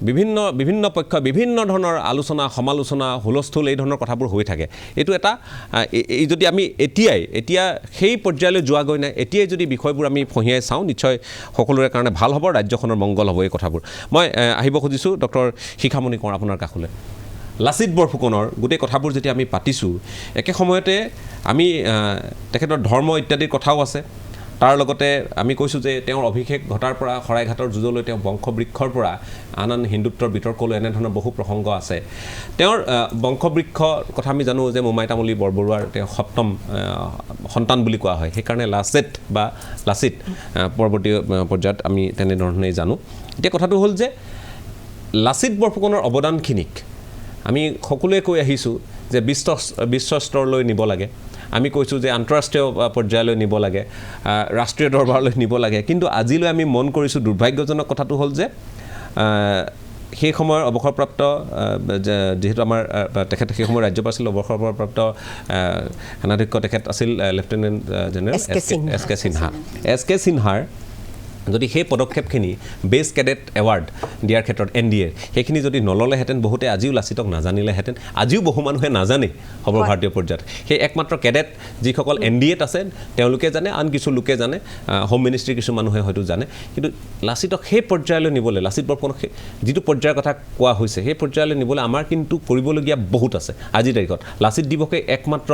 বিভিন্ন পক্ষ বিভিন্ন ধৰণৰ আলোচনা সমালোচনা হুলস্থুল এই ধৰণৰ কথাবোৰ হৈ থাকে এইটো এটা এই যদি আমি এতিয়া সেই পৰ্যায়লৈ যোৱাগৈ নাই এতিয়াই যদি বিষয়বোৰ আমি ফহিয়াই চাওঁ নিশ্চয় সকলোৰে কাৰণে ভাল হ'ব ৰাজ্যখনৰ মংগল হ'ব এই কথাবোৰ মই আহিব খুজিছোঁ ডক্টৰ শিখামণি কোঁৱৰ আপোনাৰ কাষলৈ লাচিত বৰফুকনৰ গোটেই কথাবোৰ যেতিয়া আমি পাতিছোঁ একে সময়তে আমি তেখেতৰ ধৰ্ম ইত্যাদিৰ কথাও আছে তাৰ লগতে আমি কৈছোঁ যে তেওঁৰ অভিষেক ঘটাৰ পৰা শৰাইঘাটৰ যুঁজলৈ তেওঁ বংশবৃক্ষৰ পৰা আন হিন্দুত্বৰ বিতৰ্কলৈ এনেধৰণৰ বহু প্ৰসংগ আছে তেওঁৰ বংশবৃক্ষৰ কথা আমি জানো যে মোমাই তামুলী বৰবৰুৱাৰ তেওঁ সপ্তম সন্তান বুলি কোৱা হয় সেইকাৰণে লাচিত পৰৱৰ্তী পৰ্যায়ত আমি তেনেধৰণেই জানো এতিয়া কথাটো হ'ল যে লাচিত বৰফুকনৰ অৱদানখিনিক আমি সকলোৱে কৈ আহিছোঁ যে বিশ্ব স্তৰলৈ নিব লাগে আমি কৈছোঁ যে আন্তঃৰাষ্ট্ৰীয় পৰ্যায়লৈ নিব লাগে ৰাষ্ট্ৰীয় দৰবাৰলৈ নিব লাগে কিন্তু আজিলৈ আমি মন কৰিছোঁ দুৰ্ভাগ্যজনক কথাটো হ'ল যে সেই সময়ৰ অৱসৰপ্ৰাপ্ত যেহেতু আমাৰ তেখেত সেই সময়ৰ ৰাজ্যপাল আছিল অৱসৰপ্ৰাপ্ত সেনাধ্যক্ষ তেখেত আছিল লেফটেনেণ্ট জেনেৰেল এছ কে সিনহাৰ যদি সেই পদক্ষেপখিনি বেছ কেডেট এৱাৰ্ড দিয়াৰ ক্ষেত্ৰত NDA সেইখিনি যদি নল'লেহেঁতেন বহুতে আজিও লাচিতক নাজানিলেহেঁতেন আজিও বহু মানুহে নাজানে সৰ্বভাৰতীয় পৰ্যায়ত সেই একমাত্ৰ কেডেট যিসকল NDAত আছে তেওঁলোকে জানে আন কিছু লোকে জানে হোম মিনিষ্ট্ৰীৰ কিছু মানুহে হয়তো জানে কিন্তু লাচিতক সেই পৰ্যায়লৈ নিবলৈ লাচিত বৰফুকনক যিটো পৰ্যায়ৰ কথা কোৱা হৈছে সেই পৰ্যায়লৈ নিবলৈ আমাৰ কিন্তু কৰিবলগীয়া বহুত আছে আজিৰ তাৰিখত লাচিত দিৱসে একমাত্ৰ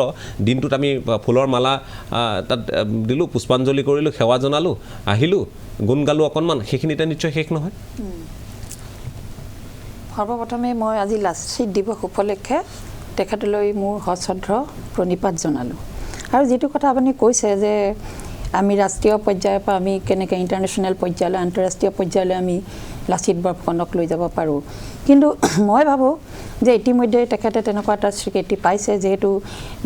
দিনটোত আমি ফুলৰ মালা তাত দিলোঁ পুষ্পাঞ্জলি কৰিলোঁ সেৱা জনালোঁ আহিলোঁ গুণ গালোঁ অকণমান সেইখিনিতে নিশ্চয় শেষ নহয় সৰ্বপ্ৰথমে মই আজি লাচিত দিৱস উপলক্ষে তেখেতলৈ মোৰ সশ্ৰদ্ধ প্ৰণিপাত জনালোঁ আৰু যিটো কথা আপুনি কৈছে যে আমি ৰাষ্ট্ৰীয় পৰ্যায়ৰ পৰা আমি কেনেকৈ ইণ্টাৰনেশ্যনেল পৰ্যায়লৈ আন্তঃৰাষ্ট্ৰীয় পৰ্যায়লৈ আমি লাচিত বৰফুকনক লৈ যাব পাৰোঁ কিন্তু মই ভাবোঁ যে ইতিমধ্যে তেখেতে তেনেকুৱা এটা স্বীকৃতি পাইছে যিহেতু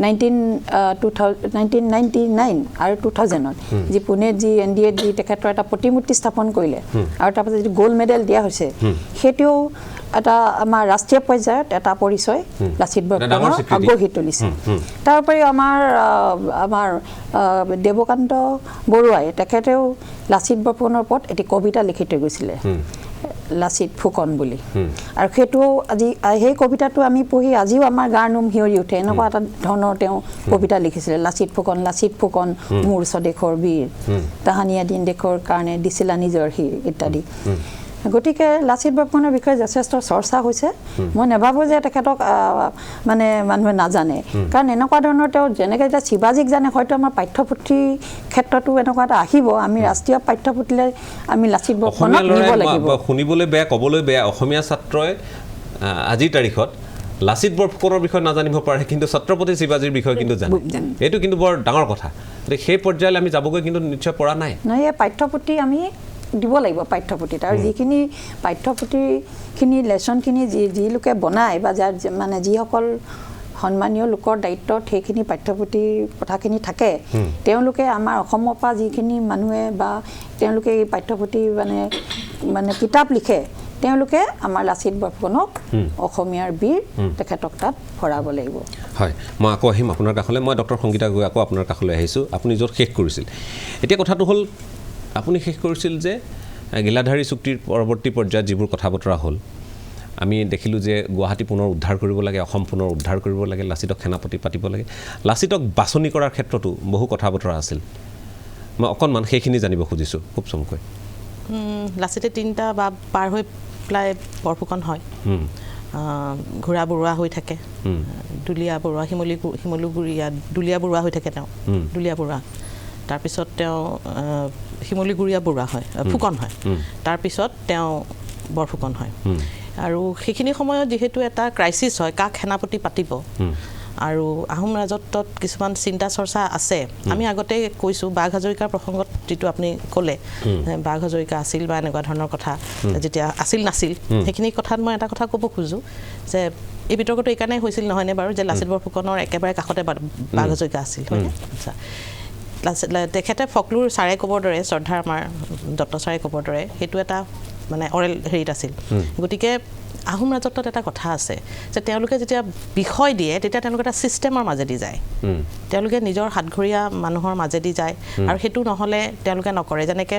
1999 আৰু 2000ত যি পুনেত যি NDAত যি তেখেতৰ এটা প্ৰতিমূৰ্তি স্থাপন কৰিলে আৰু তাৰপাছত যিটো গ'ল্ড মেডেল দিয়া হৈছে সেইটোও এটা আমাৰ ৰাষ্ট্ৰীয় পৰ্যায়ত এটা পৰিচয় লাচিত বৰফুকনৰ আগবঢ়ি তুলিছে তাৰ উপৰিও আমাৰ দেৱকান্ত বৰুৱাই তেখেতেও লাচিত বৰফুকনৰ ওপৰত এটি কবিতা লিখি থৈ গৈছিলে লাচিত ফুকন বুলি আৰু সেইটো আজি সেই কবিতাটো আমি পঢ়ি আজিও আমাৰ গাৰ নোম শিয়ৰি উঠে এনেকুৱা এটা ধৰণৰ তেওঁ কবিতা লিখিছিলে লাচিত ফুকন মোৰ স্বদেশৰ বীৰ তাহানিয়া দিন দেশৰ কাৰণে দিছিলা নিজৰ শিৰ ইত্যাদি গতিকে লাচিত বৰফুকনৰ বিষয়ে যথেষ্ট চৰ্চা হৈছে মই নাভাবোঁ যে তেখেতক মানে মানুহে নাজানে কাৰণ এনেকুৱা ধৰণৰ তেওঁ যেনেকৈ এতিয়া শিৱাজীক জানে হয়তো আমাৰ পাঠ্যপুথিৰ ক্ষেত্ৰতো এনেকুৱা এটা আহিব আমি ৰাষ্ট্ৰীয় পাঠ্যপুথিলৈ আমি লাচিত বৰফুকনক নিব লাগিব শুনিবলৈ বেয়া ক'বলৈ বেয়া অসমীয়া ছাত্ৰই আজিৰ তাৰিখত লাচিত বৰফুকনৰ বিষয়ে নাজানিব পাৰে কিন্তু ছত্ৰপতি শিৱাজীৰ বিষয়ে কিন্তু জানে এইটো কিন্তু বৰ ডাঙৰ কথা সেই পৰ্যায়লৈ আমি যাবগৈ কিন্তু নিশ্চয় পৰা নাই এই পাঠ্যপুথি আমি দিব লাগিব পাঠ্যপুথিত আৰু যিখিনি পাঠ্যপুথিখিনি লেচনখিনি যি লোকে বনায় বা যাৰ মানে যিসকল সন্মানীয় লোকৰ দায়িত্বত সেইখিনি পাঠ্যপুথিৰ কথাখিনি থাকে তেওঁলোকে আমাৰ অসমৰ পৰা যিখিনি মানুহে বা তেওঁলোকে এই পাঠ্যপুথি মানে কিতাপ লিখে তেওঁলোকে আমাৰ লাচিত বৰফুকনক অসমীয়াৰ বীৰ তেখেতক তাত ভৰাব লাগিব হয় মই আকৌ আহিম আপোনাৰ কাষলৈ মই ডক্টৰ সংগীতা গগৈ আকৌ আপোনাৰ কাষলৈ আহিছোঁ আপুনি য'ত শেষ কৰিছিল এতিয়া কথাটো হ'ল আপুনি শেষ কৰিছিল যে গিলাধাৰী চুক্তিৰ পৰৱৰ্তী পৰ্যায়ত যিবোৰ কথা বতৰা হ'ল আমি দেখিলোঁ যে গুৱাহাটী পুনৰ উদ্ধাৰ কৰিব লাগে অসম পুনৰ উদ্ধাৰ কৰিব লাগে লাচিতক সেনাপতি পাতিব লাগে লাচিতক বাছনি কৰাৰ ক্ষেত্ৰতো বহু কথা বতৰা আছিল মই অকণমান সেইখিনি জানিব খুজিছোঁ খুব চমুকৈ লাচিতে 3টা বা পাৰ হৈ পেলাই বৰফুকন হয় ঘোঁৰা বৰুৱা হৈ থাকে দুলীয়া বৰুৱা শিমলুগুৰিয়া দুলীয়া বৰুৱা হৈ থাকে তেওঁ দুলীয়া বৰুৱা তাৰপিছত তেওঁ শিমলুগুৰিয়া বৰুৱা হয় ফুকন হয় তাৰপিছত তেওঁ বৰফুকন হয় আৰু সেইখিনি সময়ত যিহেতু এটা ক্ৰাইচিছ হয় কাক সেনাপতি পাতিব আৰু আহোম ৰাজত্বত কিছুমান চিন্তা চৰ্চা আছে আমি আগতে কৈছোঁ বাঘ হাজৰিকাৰ প্ৰসংগত যিটো আপুনি ক'লে বাঘ হাজৰিকা আছিল বা এনেকুৱা ধৰণৰ কথা যেতিয়া আছিল নাছিল সেইখিনি কথাত মই এটা কথা ক'ব খোজোঁ যে এই বিতৰ্কটো এইকাৰণে হৈছিল নহয়নে বাৰু যে লাচিত বৰফুকনৰ একেবাৰে কাষতে বাঘ হাজৰিকা আছিল হয়নে আচ্ছা তেখেতে ফকলুৰ ছাৰে ক'বৰ দৰে শ্ৰদ্ধাৰ আমাৰ দত্ত ছাৰে ক'বৰ দৰে সেইটো এটা মানে অৰেল হেৰিত আছিল গতিকে আহোম ৰাজত্বত এটা কথা আছে যে তেওঁলোকে যেতিয়া বিষয় দিয়ে তেতিয়া তেওঁলোকে এটা ছিষ্টেমৰ মাজেদি যায় তেওঁলোকে নিজৰ হাতঘৰীয়া মানুহৰ মাজেদি যায় আৰু সেইটো নহ'লে তেওঁলোকে নকৰে যেনেকৈ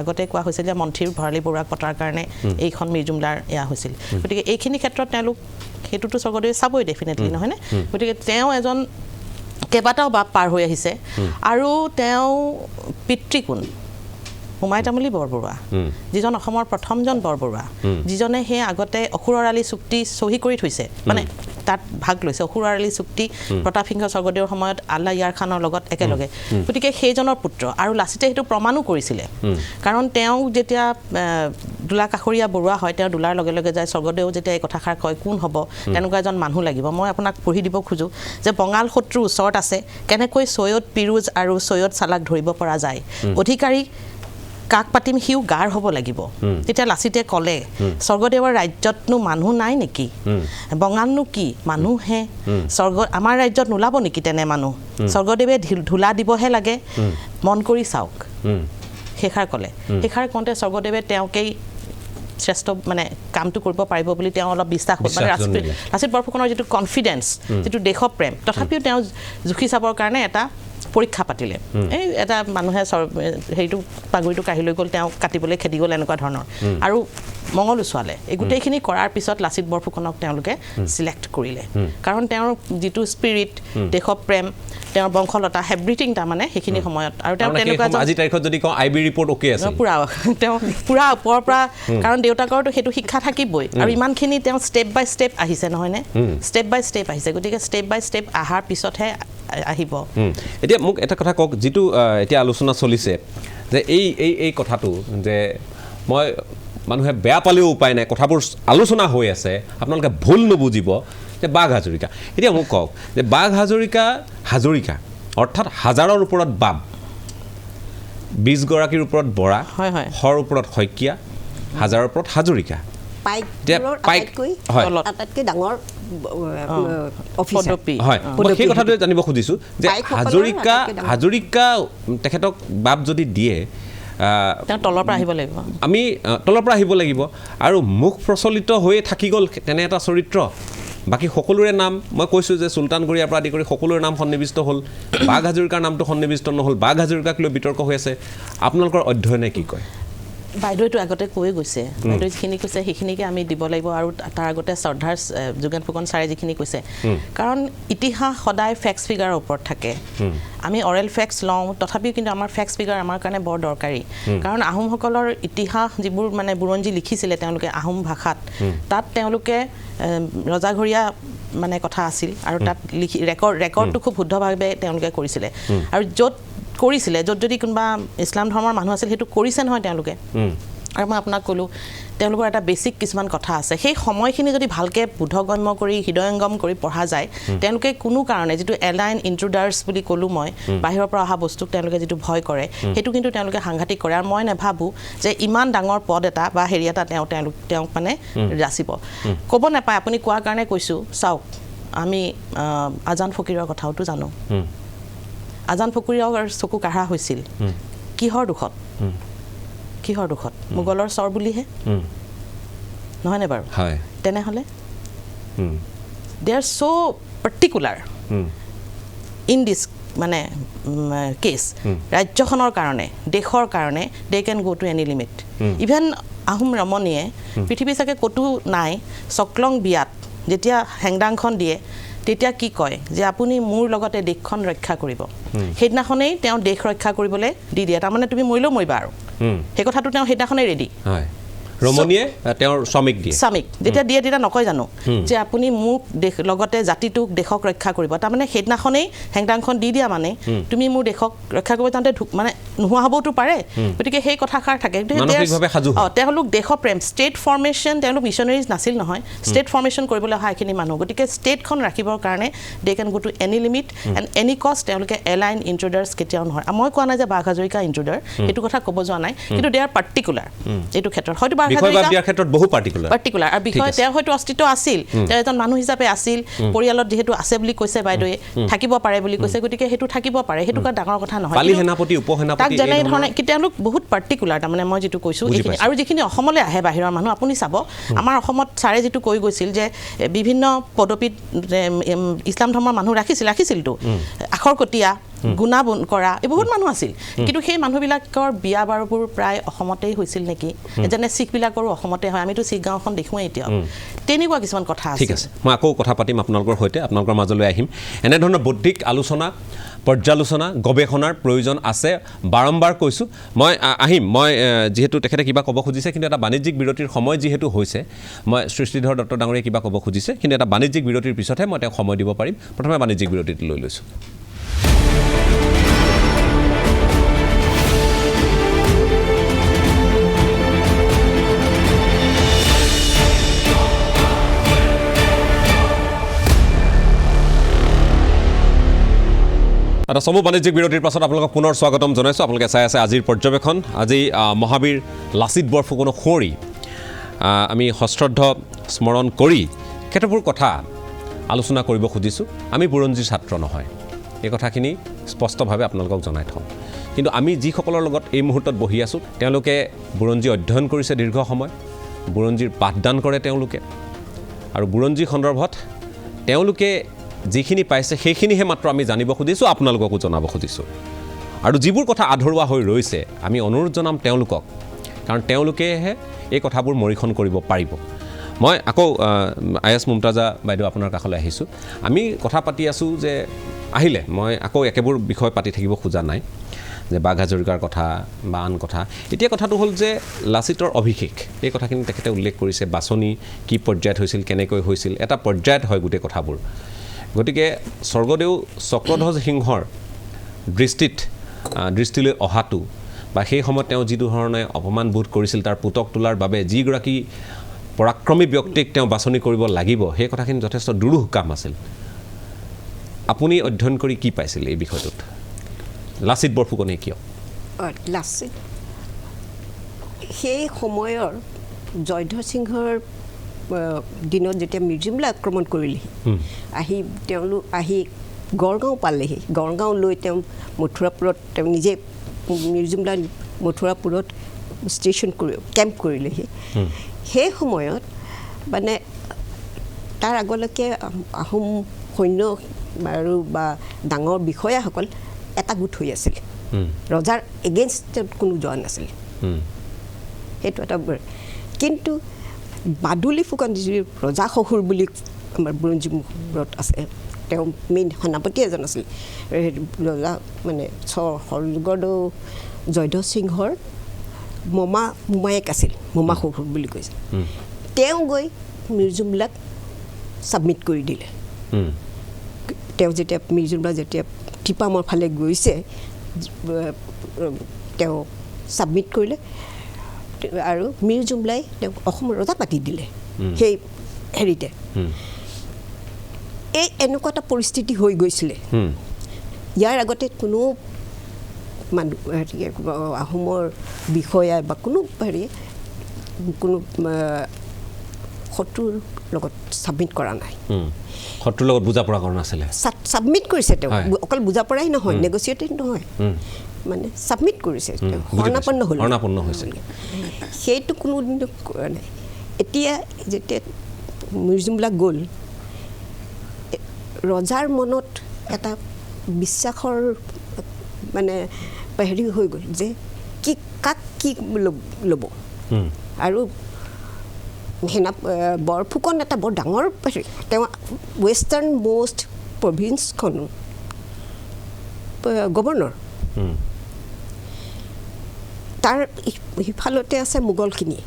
আগতে কোৱা হৈছিল যে মন্ত্ৰীৰ ভঁৰালী বৰুৱাক পতাৰ কাৰণে এইখন মিৰ জুমলাৰ এয়া হৈছিল গতিকে এইখিনি ক্ষেত্ৰত তেওঁলোক সেইটোতো স্বৰ্গদেৱে চাবই ডেফিনেটলি নহয়নে গতিকে তেওঁ এজন কেইবাটাও বাপ পাৰ হৈ আহিছে আৰু তেওঁ পিতৃকোণ হুমাই তামুলী বৰবৰুৱা যিজন অসমৰ প্ৰথমজন বৰবৰুৱা যিজনে সেই আগতে অসুৰৰ আলি চুক্তি চহী কৰি থৈছে মানে তাত ভাগ লৈছে অসুৰৰ আলি চুক্তি প্ৰতাপ সিংহ স্বৰ্গদেৱৰ সময়ত আল্লাহ ইয়াৰ খানৰ লগত একেলগে গতিকে সেইজনৰ পুত্ৰ আৰু লাচিতে সেইটো প্ৰমাণো কৰিছিলে কাৰণ তেওঁ যেতিয়া দোলা কাষৰীয়া বৰুৱা হয় তেওঁ দোলাৰ লগে লগে যায় স্বৰ্গদেউ যেতিয়া এই কথাষাৰ কয় কোন হ'ব তেনেকুৱা এজন মানুহ লাগিব মই আপোনাক পঢ়ি দিব খোজোঁ যে বঙাল শত্ৰু ওচৰত আছে কেনেকৈ ছৈয়দ পিৰোজ আৰু ছৈয়দ চালাক ধৰিব পৰা যায় অধিকাৰী কাক পাতিম সিও গাৰ হ'ব লাগিব তেতিয়া লাচিতে ক'লে স্বৰ্গদেৱৰ ৰাজ্যতনো মানুহ নাই নেকি বঙালনো কি মানুহহে আমাৰ ৰাজ্যত নোলাব নেকি তেনে মানুহ স্বৰ্গদেৱে ধূলা দিবহে লাগে মন কৰি চাওক সেইষাৰ ক'লে সেইষাৰ কওঁতে স্বৰ্গদেৱে তেওঁকেই শ্ৰেষ্ঠ মানে কামটো কৰিব পাৰিব বুলি তেওঁ অলপ বিশ্বাস মানে লাচিত বৰফুকনৰ যিটো কনফিডেন্স যিটো দেশপ্ৰেম তথাপিও তেওঁ জুখি চাবৰ কাৰণে এটা পৰীক্ষা পাতিলে এই এটা মানুহে হেৰিটো পাগুৰিটো কাঢ়ি লৈ গ'ল তেওঁ কাটিবলৈ খেদি গ'ল এনেকুৱা ধৰণৰ আৰু মঙল উচুৱালে এই গোটেইখিনি কৰাৰ পিছত লাচিত বৰফুকনক তেওঁলোকে চিলেক্ট কৰিলে কাৰণ তেওঁৰ যিটো স্পিৰিট দেশপ্ৰেম তেওঁৰ বংশলতা এভৰিথিং তাৰমানে সেইখিনি সময়ত আৰু তেওঁ তেনেকুৱা আজি তাৰিখত যদি কওঁ আইবি ৰিপৰ্ট অ'কে আছে পুৰা তেওঁ পুৰা ওপৰৰ পৰা কাৰণ দেউতাকৰতো সেইটো শিক্ষা থাকিবই আৰু ইমানখিনি তেওঁ ষ্টেপ বাই ষ্টেপ আহিছে নহয়নে ষ্টেপ বাই ষ্টেপ আহিছে গতিকে ষ্টেপ বাই ষ্টেপ অহাৰ পিছতহে আহিব এতিয়া মোক এটা কথা কওক যিটো এতিয়া আলোচনা চলিছে যে এই কথাটো যে মই মানুহে বেয়া পালেও উপায় নাই কথাবোৰ আলোচনা হৈ আছে আপোনালোকে ভুল নুবুজিব যে বাঘ হাজৰিকা এতিয়া মোক কওক যে বাঘ হাজৰিকা অৰ্থাৎ হাজাৰৰ ওপৰত বাপ 20 গৰাকীৰ ওপৰত বৰা শৰ ওপৰত শইকীয়া হাজাৰৰ ওপৰত হাজৰিকা সেই কথাটোৱে জানিব খুজিছোঁ যে হাজৰিকা তেখেতক বাপ যদি দিয়ে তলৰ পৰা আহিব লাগিব আমি তলৰ পৰা আহিব লাগিব আৰু মুখ প্ৰচলিত হৈয়ে থাকি গ'ল তেনে এটা চৰিত্ৰ বাকী সকলোৰে নাম মই কৈছোঁ যে চুলতানগৰীয়াৰ পৰা আদি কৰি সকলোৰে নাম সন্নিৱিষ্ট হ'ল বাঘ হাজৰিকাৰ নামটো সন্নিৱিষ্ট নহ'ল বাঘ হাজৰিকাক লৈ বিতৰ্ক হৈ আছে আপোনালোকৰ অধ্যয়নে কি কয় বাইদেউটো আগতে কৈ গৈছে বাইদেউ যিখিনি কৈছে সেইখিনিকে আমি দিব লাগিব আৰু তাৰ আগতে শ্ৰদ্ধাৰ যোগেন ফুকন ছাৰে যিখিনি কৈছে কাৰণ ইতিহাস সদায় ফেক্টছ ফিগাৰৰ ওপৰত থাকে আমি অৰেল ফেক্টছ লওঁ তথাপিও কিন্তু আমাৰ ফেক্টছ ফিগাৰ আমাৰ কাৰণে বৰ দৰকাৰী কাৰণ আহোমসকলৰ ইতিহাস যিবোৰ মানে বুৰঞ্জী লিখিছিলে তেওঁলোকে আহোম ভাষাত তাত তেওঁলোকে ৰজাঘৰীয়া মানে কথা আছিল আৰু তাত লিখি ৰেকৰ্ডটো খুব শুদ্ধভাৱে তেওঁলোকে কৰিছিলে আৰু য'ত কৰিছিলে য'ত যদি কোনোবা ইছলাম ধৰ্মৰ মানুহ আছিল সেইটো কৰিছে নহয় তেওঁলোকে আৰু মই আপোনাক ক'লোঁ তেওঁলোকৰ এটা বেছিক কিছুমান কথা আছে সেই সময়খিনি যদি ভালকৈ বোধগম্য কৰি হৃদয়ংগম কৰি পঢ়া যায় তেওঁলোকে কোনো কাৰণে যিটো এলাইন ইণ্ট্ৰুডাৰ্ছ বুলি ক'লোঁ মই বাহিৰৰ পৰা অহা বস্তুক তেওঁলোকে যিটো ভয় কৰে সেইটো কিন্তু তেওঁলোকে সাংঘাতিক কৰে আৰু মই নাভাবোঁ যে ইমান ডাঙৰ পদ এটা বা হেৰি এটা তেওঁক মানে যাচিব ক'ব নাপায় আপুনি কোৱাৰ কাৰণে কৈছোঁ চাওক আমি আজান ফকীৰৰ কথাওতো জানো আজান ফকীৰৰ চকু কাঢ়া হৈছিল কিহৰ দুখত মোগলৰ চৰ বুলিহে নহয়নে বাৰু তেনেহ'লে they are so' particular in this মানে কেছ ৰাজ্যখনৰ কাৰণে দেশৰ কাৰণে they can go' to any limit even Ahom ৰমণীয়ে পৃথিৱী চাগে ক'তো নাই চকলং বিয়াত যেতিয়া হেংদাংখন দিয়ে তেতিয়া কি কয় যে আপুনি মোৰ লগতে দেশখন ৰক্ষা কৰিব সেইদিনাখনেই তেওঁ দেশ ৰক্ষা কৰিবলৈ দি দিয়ে তাৰমানে তুমি মৰিলেও মৰিবা আৰু সেই কথাটো তেওঁ সেইদিনাখনেই ৰেডি ৰমণীয়ে তেওঁৰ স্বামীক যেতিয়া দিয়ে তেতিয়া নকয় জানো যে আপুনি মোক দেশ লগতে জাতিটোক দেশক ৰক্ষা কৰিব তাৰমানে সেইদিনাখনেই হেংদাংখন দি দিয়া মানে তুমি মোৰ দেশক ৰক্ষা কৰিব যাওঁতে মানে নোহোৱা হ'বওতো পাৰে গতিকে সেই কথাষাৰ থাকে তেওঁলোক দেশপ্ৰেম ষ্টেট ফৰ্মেশ্যন তেওঁলোক মিছনেৰিজ নাছিল নহয় ষ্টেট ফৰ্মেশ্যন কৰিবলৈ অহা এইখিনি মানুহ গতিকে ষ্টেটখন ৰাখিবৰ কাৰণে they can go' to any limit and any কষ্ট তেওঁলোকে এলাইন ইণ্ট্ৰুডাৰ্ছ কেতিয়াও নহয় মই কোৱা নাই যে বাঘ হাজৰিকা ইণ্ট্ৰুডাৰ সেইটো কথা ক'ব যোৱা নাই কিন্তু দে আৰ পাৰ্টিকুলাৰ এইটো ক্ষেত্ৰত হয়তো বাঘ দিয়াৰ ক্ষেত্ৰত বহু পাৰ্টিকুলাৰ আৰু বিষয় তেওঁৰ হয়তো অস্তিত্ব আছিল, তেওঁ এজন মানুহ হিচাপে আছিল, পৰিয়ালত যিহেতু আছে বুলি কৈছে বাইদেৱে, থাকিব পাৰে বুলি কৈছে, গতিকে সেইটো থাকিব পাৰে, সেইটো কাৰণ ডাঙৰ কথা নহয়। পালি সেনাপতি উপসেনাপতি তাক যেনে ধৰণে তেওঁলোক বহুত পাৰ্টিকুলাৰ, তাৰমানে মই যিটো কৈছোঁ এইখিনি। আৰু যিখিনি অসমলৈ আহে বাহিৰৰ মানুহ, আপুনি চাব আমাৰ অসমত ছাৰে যিটো কৈ গৈছিল যে বিভিন্ন পদবীত ইছলাম ধৰ্মৰ মানুহ ৰাখিছিলতো, আখৰকটীয়া, গুণাগুণ কৰা, এই বহুত মানুহ আছিল, কিন্তু সেই মানুহবিলাকৰ বিয়া বাৰুবোৰ প্ৰায় অসমতেই হৈছিল নেকি, যেনে শিখবিলাকৰো অসমতে হয়, আমিতো শিখ গাঁওখন দেখোঁৱেই এতিয়াও, তেনেকুৱা কিছুমান কথা আছে। ঠিক আছে, মই আকৌ কথা পাতিম আপোনালোকৰ সৈতে, আপোনালোকৰ মাজলৈ আহিম। এনেধৰণৰ বৌদ্ধিক আলোচনা, পৰ্যালোচনা, গৱেষণাৰ প্ৰয়োজন আছে, বাৰম্বাৰ কৈছোঁ। মই আহিম, মই যিহেতু তেখেতে কিবা ক'ব খুজিছে, কিন্তু এটা বাণিজ্যিক বিৰতিৰ সময় যিহেতু হৈছে, মই সৃষ্টিধৰ দত্ত ডাঙৰীয়ে কিবা ক'ব খুজিছে, কিন্তু এটা বাণিজ্যিক বিৰতিৰ পিছতহে মই তেওঁক সময় দিব পাৰিম। প্ৰথমে বাণিজ্যিক বিৰতিটো লৈ লৈছোঁ। এটা চমু বাণিজ্যিক বিৰতিৰ পাছত আপোনালোকক পুনৰ স্বাগতম জনাইছোঁ। আপোনালোকে চাই আছে আজিৰ পৰ্যবেক্ষণ। আজি মহাবীৰ লাচিত বৰফুকনক সুঁৱৰি আমি সশ্ৰদ্ধ স্মৰণ কৰি কেতবোৰ কথা আলোচনা কৰিব খুজিছোঁ। আমি বুৰঞ্জীৰ ছাত্ৰ নহয়, এই কথাখিনি স্পষ্টভাৱে আপোনালোকক জনাই থওঁ। কিন্তু আমি যিসকলৰ লগত এই মুহূৰ্তত বহি আছোঁ, তেওঁলোকে বুৰঞ্জী অধ্যয়ন কৰিছে দীৰ্ঘ সময়, বুৰঞ্জীৰ পাঠদান কৰে তেওঁলোকে, আৰু বুৰঞ্জী সন্দৰ্ভত তেওঁলোকে যিখিনি পাইছে সেইখিনিহে মাত্ৰ আমি জানিব খুজিছোঁ, আপোনালোককো জনাব খুজিছোঁ। আৰু যিবোৰ কথা আধৰুৱা হৈ ৰৈছে, আমি অনুৰোধ জনাম তেওঁলোকক, কাৰণ তেওঁলোকেহে এই কথাবোৰ মৰীক্ষণ কৰিব পাৰিব। মই আকৌ আই এছ মুমতাজা বাইদেউ আপোনাৰ কাষলৈ আহিছোঁ। আমি কথা পাতি আছোঁ যে আহিলে মই আকৌ একেবোৰ বিষয় পাতি থাকিব খোজা নাই, যে বাঘ হাজৰিকাৰ কথা বা আন কথা। এতিয়া কথাটো হ'ল যে লাচিতৰ অভিষেক, এই কথাখিনি তেখেতে উল্লেখ কৰিছে, বাছনি কি পৰ্যায়ত হৈছিল, কেনেকৈ হৈছিল, এটা পৰ্যায়ত হয় গোটেই কথাবোৰ। গতিকে স্বৰ্গদেউ চক্ৰধ্বজ সিংহৰ দৃষ্টিলৈ অহাটো বা সেই সময়ত তেওঁ যিটো ধৰণে অপমানবোধ কৰিছিল, তাৰ পুতক তোলাৰ বাবে যিগৰাকী পৰাক্ৰমী ব্যক্তিক তেওঁ বাছনি কৰিব লাগিব, সেই কথাখিনি যথেষ্ট দুৰূহ কাম আছিল। আপুনি অধ্যয়ন কৰি কি পাইছিল এই বিষয়টোত? লাচিত বৰফুকনে কিয়? লাচিত সেই সময়ৰ জয়ধ্বজ সিংহৰ দিনত যেতিয়া মিৰ্জিমলা আক্ৰমণ কৰিলেহি, আহি গড়গাঁও পালেহি, গড়গাঁও লৈ তেওঁ মথুৰাপুৰত তেওঁ নিজে মিৰ্জিমলা মথুৰাপুৰত ষ্টেচন কেম্প কৰিলেহি। সেই সময়ত মানে তাৰ আগলৈকে আহোম সৈন্য আৰু বা ডাঙৰ বিষয়াসকল এটা গোট হৈ আছিল, ৰজাৰ এগেইনষ্টত কোনো যোৱা নাছিল, সেইটো এটা। কিন্তু বাদুলি ফুকন যি ৰজা শহুৰ বুলি আমাৰ বুৰঞ্জী মুখত আছে, তেওঁ মেইন সেনাপতি এজন আছিল, ৰজা মানে স্বৰ্গদেউ জয়ধ্বজ সিংহৰ মোমায়েক আছিল, মোমা শহুৰ বুলি কৈছে। তেওঁ গৈ মিৰ্জিমলাক ছাবমিট কৰি দিলে। তেওঁ যেতিয়া মিৰ্জিমলা যেতিয়া টিপামৰ ফালে গৈছে, তেওঁ ছাবমিট কৰিলে আৰু মিৰ্জিমলাই তেওঁক অসমৰ ৰজা পাতি দিলে। সেই হেৰিতে এই এনেকুৱা এটা পৰিস্থিতি হৈ গৈছিলে। ইয়াৰ আগতে কোনো মানুহ আহোমৰ বিষয়া বা কোনো শত্ৰুৰ লগত ছাবমিট কৰা নাই, শত্ৰুৰ লগত বুজা পৰা কৰা নাছিলে, ছাবমিট কৰিছে। তেওঁ অকল বুজা পৰাই নহয়, নেগচিয়েটেড নহয়, মানে ছাবমিট কৰিছে, শৰণাপন্ন হৈছে। সেইটো কোনোদিন কৰা নাই। এতিয়া যেতিয়া মিৰ্জিমলা গ'ল, ৰজাৰ মনত এটা বিশ্বাসৰ মানে হেৰি হৈ গ'ল যে কাক কি ল'ব। আৰু বৰফুকন এটা বৰ ডাঙৰ তেওঁ ৱেষ্টাৰ্ণ মোষ্ট প্ৰভিন্সখন গভৰ্ণৰ, তাৰ সিফালতে আছে মোগলখিনি।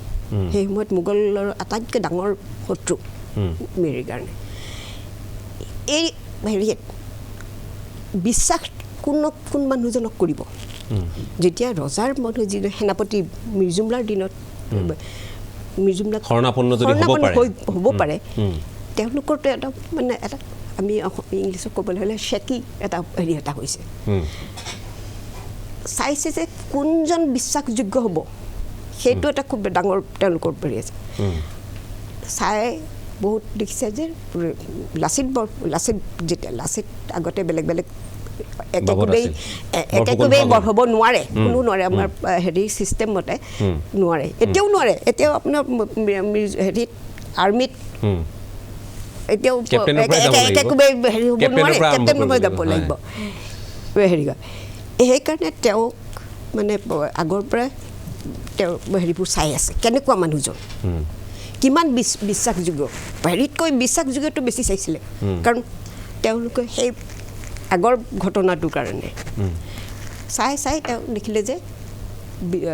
সেই সময়ত মোগলৰ আটাইতকৈ ডাঙৰ শত্ৰু মেৰিৰ কাৰণে। এই হেৰিয়াত বিশ্বাস কোন মানুহজনক কৰিব, যেতিয়া ৰজাৰ মানুহ যি সেনাপতি মিৰ্জিমলাৰ দিনত মিৰ্জিমলা শৰণাপন্ন হ'ব পাৰে, তেওঁলোকৰতো এটা মানে এটা আমি ইংলিছত ক'বলৈ হ'লে শেকি এটা হেৰি এটা হৈছে। চাইছে যে কোনজন বিশ্বাসযোগ্য হ'ব সেইটো এটা খুব ডাঙৰ তেওঁলোকৰ পৰি আছে চাই বহুত দেখিছে যে লাচিত যেতিয়া লাচিত আগতে বেলেগ বেলেগ একেবাৰে বৰ হ'ব নোৱাৰে কোনো নোৱাৰে আমাৰ হেৰি চিষ্টেম মতে নোৱাৰে এতিয়াও নোৱাৰে এতিয়াও আপোনাৰ হেৰিত আৰ্মিত এতিয়াও একেবাৰে হেৰি হ'ব নোৱাৰে কেপ্টেইন হৈ যাব লাগিব হেৰি সেইকাৰণে তেওঁক মানে আগৰ পৰাই তেওঁ হেৰিবোৰ চাই আছে কেনেকুৱা মানুহজন কিমান বিশ্বাসযোগ্য হেৰিতকৈ বিশ্বাসযোগ্যটো বেছি চাইছিলে কাৰণ তেওঁলোকে সেই আগৰ ঘটনাটোৰ কাৰণে চাই তেওঁ দেখিলে যে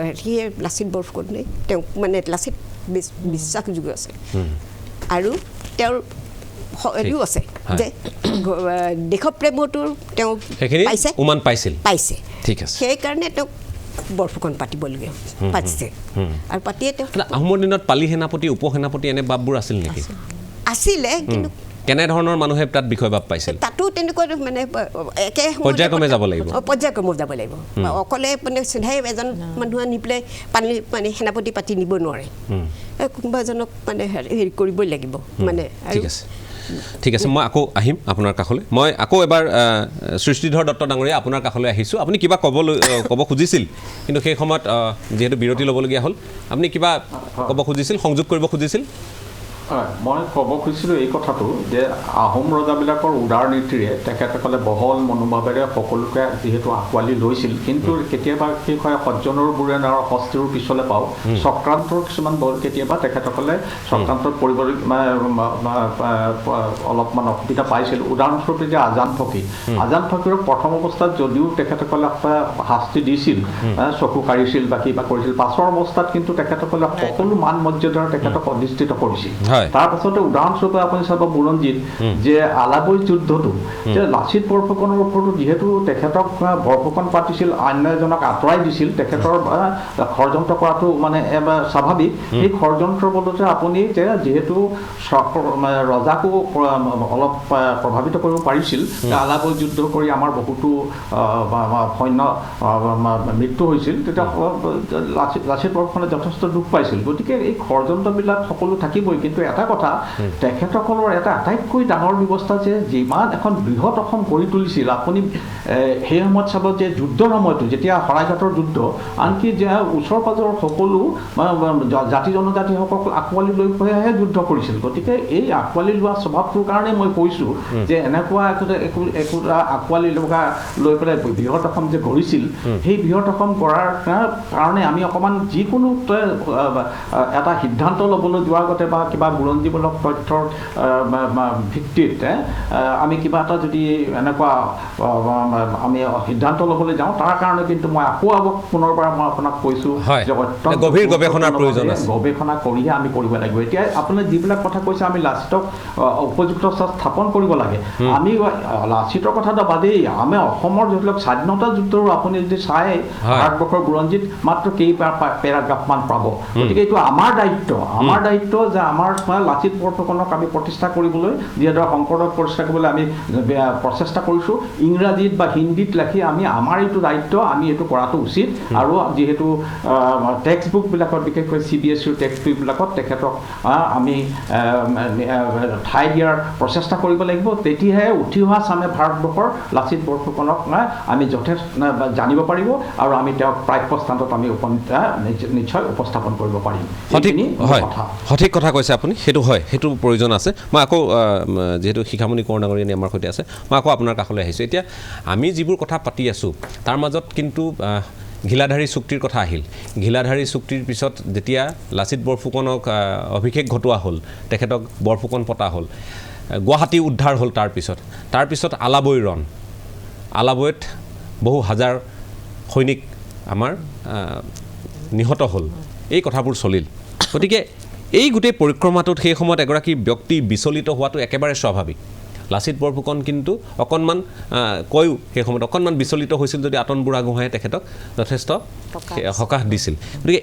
হেৰিয়ে লাচিত বৰফুকনে তেওঁক মানে লাচিত বিশ্বাসযোগ্য আছে আৰু তেওঁৰ হেৰিও আছে যে দেশপ্ৰেমটো তেওঁ পাইছে ঠিক আছে সেইকাৰণে তেওঁক বৰফুকন পাতিবলগীয়া পাতিছে আৰু পাতিয়ে তেওঁ আহোমৰ দিনত পালি সেনাপতি উপসেনাপতি এনে বাববোৰ আছিল নেকি আছিলে কিন্তু কেনেধৰণৰ মানুহে তাত বিষয় বাব পাইছিল তাতো তেনেকুৱা মানে একে পৰ্যায়ক্ৰমে যাব লাগিব অকলে মানে চিধাই এজন মানুহ আনি পেলাই মানে সেনাপতি পাতি নিব নোৱাৰে কোনোবা এজনক মানে হেৰি কৰিবই লাগিব মানে ঠিক আছে মই আকৌ আহিম আপোনাৰ কাষলৈ মই আকৌ এবাৰ সৃষ্টিধৰ দত্ত ডাঙৰীয়া আপোনাৰ কাষলৈ আহিছোঁ আপুনি কিবা ক'ব খুজিছিল কিন্তু সেই সময়ত যিহেতু বিৰতি ল'বলগীয়া হ'ল আপুনি কিবা ক'ব খুজিছিল সংযোগ কৰিব খুজিছিল মই ক'ব খুজিছিলোঁ এই কথাটো যে আহোম ৰজাবিলাকৰ উদাৰ নীতিৰে তেখেতসকলে বহল মনোভাৱেৰে সকলোকে যিহেতু আঁকোৱালি লৈছিল কিন্তু কেতিয়াবা সেই সজ্জনৰ বোৰে আৰু হস্তিৰ পিছলৈ পাওঁ চক্ৰান্তৰ কিছুমান কেতিয়াবা তেখেতসকলে চক্ৰান্তত পৰিব অলপমান অসুবিধা পাইছিল উদাহৰণস্বৰূপে যে আজান ফকীৰক প্ৰথম অৱস্থাত যদিও তেখেতসকলে শাস্তি দিছিল চকু কাঢ়িছিল বা কিবা কৰিছিল পাছৰ অৱস্থাত কিন্তু তেখেতসকলে সকলো মান মৰ্যাদাৰ তেখেতক অধিষ্ঠিত কৰিছিল তাৰ পাছতে উদাহৰণস্বৰূপে আপুনি চাব বুৰঞ্জীত যে আলাবৈ যুদ্ধটো যে লাচিত বৰফুকনৰ ওপৰতো যিহেতু তেখেতক বৰফুকন পাতিছিল অন্য এজনক আঁতৰাই দিছিল তেখেতৰ ষড়যন্ত্ৰ কৰাটো মানে স্বাভাৱিক সেই ষড়যন্ত্ৰৰ বলতে আপুনি যে যিহেতু ৰজাকো অলপ প্ৰভাৱিত কৰিব পাৰিছিল আলাবৈ যুদ্ধ কৰি আমাৰ বহুতো সৈন্য মৃত্যু হৈছিল তেতিয়া লাচিত বৰফুকনে যথেষ্ট দুখ পাইছিল গতিকে এই ষড়যন্ত্ৰবিলাক সকলো থাকিবই কিন্তু এটা কথা তেখেতসকলৰ এটা আটাইতকৈ ডাঙৰ ব্যৱস্থা যে যিমান এখন বৃহৎ অসম গঢ়ি তুলিছিল আপুনি সেই সময়ত চাব যে যুদ্ধৰ সময়তো যেতিয়া শৰাইঘাটৰ যুদ্ধ আনকি যে ওচৰ পাজৰৰ সকলো জাতি জনজাতিসকলক আঁকোৱালি লৈ পেলাইহে যুদ্ধ কৰিছিল গতিকে এই আঁকোৱালি লোৱা স্বভাৱটোৰ কাৰণে মই কৈছোঁ যে এনেকুৱা একোটা আঁকোৱালি লৈ পেলাই বৃহৎ অসম যে গঢ়িছিল সেই বৃহৎ অসম গঢ়াৰ কাৰণে আমি অকণমান যিকোনো এটা সিদ্ধান্ত ল'বলৈ যোৱাৰ আগতে বা কিবা বুৰঞ্জীমূলক তথ্যৰ ভিত্তিত আমি কিবা এটা যদি এনেকুৱা আমি সিদ্ধান্ত ল'বলৈ যাওঁ তাৰ কাৰণে কিন্তু মই আকৌ পুনৰবাৰ মই আপোনাক কৈছোঁ যে অত্যন্ত গভীৰ গৱেষণাৰ প্ৰয়োজন আছে গৱেষণা কৰিহে আমি কৰিব লাগিব এতিয়া আপোনাৰ যিবিলাক কথা কৈছে আমি লাচিতক উপযুক্ত স্থাপন কৰিব লাগে আমি লাচিতৰ কথাটো বাদেই আমি অসমৰ যিবিলাক স্বাধীনতা যুদ্ধৰো আপুনি যদি চাই ভাৰতবৰ্ষৰ বুৰঞ্জীত মাত্ৰ পেৰাগ্ৰাফমান পাব গতিকে এইটো আমাৰ দায়িত্ব যে আমাৰ লাচিত বৰফুকনক আমি প্ৰতিষ্ঠা কৰিবলৈ যিহেতু শংকৰদেৱক প্ৰতিষ্ঠা কৰিবলৈ আমি প্ৰচেষ্টা কৰিছোঁ ইংৰাজীত বা হিন্দীত লিখি আমি আমাৰ এইটো দায়িত্ব আমি এইটো কৰাটো উচিত আৰু যিহেতু টেক্সট বুকবিলাকত বিশেষকৈ CBSE টেক্সট বুকবিলাকত তেখেতক আমি ঠাই দিয়াৰ প্ৰচেষ্টা কৰিব লাগিব তেতিয়াহে উঠি অহা চামে ভাৰতবৰ্ষৰ লাচিত বৰফুকনক আমি যথেষ্ট জানিব পাৰিব আৰু আমি তেওঁক প্ৰাপ্য স্থানত আমি নিশ্চয় উপস্থাপন কৰিব পাৰিম সঠিক কথা কৈছে আপুনি সেইটো হয় সেইটো প্ৰয়োজন আছে মই আকৌ যেহেতু শিখামণি কোঁৱৰ ডাঙৰীয়ানী আমাৰ সৈতে আছে মই আকৌ আপোনাৰ কাষলৈ আহিছোঁ এতিয়া আমি যিবোৰ কথা পাতি আছোঁ তাৰ মাজত কিন্তু ঘিলাধাৰী চুক্তিৰ কথা আহিল ঘিলাধাৰী চুক্তিৰ পিছত যেতিয়া লাচিত বৰফুকনক অভিষেক ঘটোৱা হ'ল তেখেতক বৰফুকন পতা হ'ল গুৱাহাটী উদ্ধাৰ হ'ল তাৰপিছত আলাবৈত বহু হাজাৰ সৈনিক আমাৰ নিহত হ'ল এই কথাবোৰ চলিল গতিকে এই গোটেই পৰিক্ৰমাটোত সেই সময়ত এগৰাকী ব্যক্তি বিচলিত হোৱাটো একেবাৰে স্বাভাৱিক লাচিত বৰফুকন কিন্তু অকণমান কয়ো সেই সময়ত অকণমান বিচলিত হৈছিল যদি আতন বুঢ়াগোহাঁয়ে তেখেতক যথেষ্ট সকাহ দিছিল গতিকে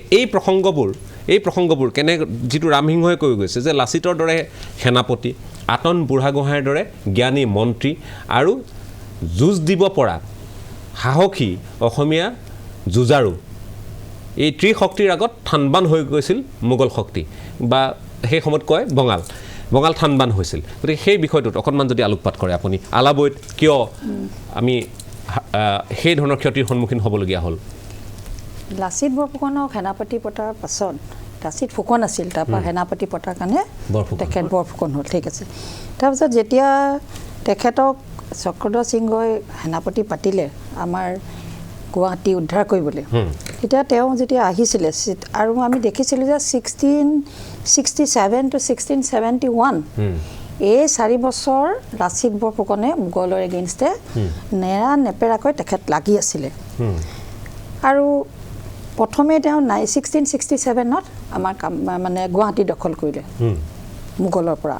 এই প্ৰসংগবোৰ কেনে যিটো ৰামসিংহই কৈ গৈছে যে লাচিতৰ দৰে সেনাপতি আতন বুঢ়াগোহাঁইৰ দৰে জ্ঞানী মন্ত্ৰী আৰু যুঁজ দিব পৰা সাহসী অসমীয়া যুঁজাৰু এই ত্ৰিশক্তিৰ আগত থানবান হৈ গৈছিল মোগল শক্তি বা সেই সময়ত কয় বঙাল থানবান হৈছিল গতিকে সেই বিষয়টোত অকণমান যদি আলোকপাত কৰে আপুনি আলাবৈত কিয় আমি সেই ধৰণৰ ক্ষতিৰ সন্মুখীন হ'বলগীয়া হ'ল লাচিত বৰফুকনক সেনাপতি পতাৰ পাছত লাচিত ফুকন আছিল তাৰপৰা সেনাপতি পতাৰ কাৰণে তেখেত বৰফুকন হ'ল ঠিক আছে তাৰপিছত যেতিয়া তেখেতক চক্ৰধৰ সিংহই সেনাপতি পাতিলে আমাৰ গুৱাহাটী উদ্ধাৰ কৰিবলৈ তেতিয়া তেওঁ যেতিয়া আহিছিলে আৰু আমি দেখিছিলোঁ যে 1667 to 1671 এই 4 বছৰ লাচিত বৰফুকনে মোগলৰ এগেইনষ্টে নেৰা নেপেৰাকৈ তেখেত লাগি আছিলে আৰু প্ৰথমে তেওঁ 1667ত আমাৰ মানে গুৱাহাটী দখল কৰিলে মোগলৰ পৰা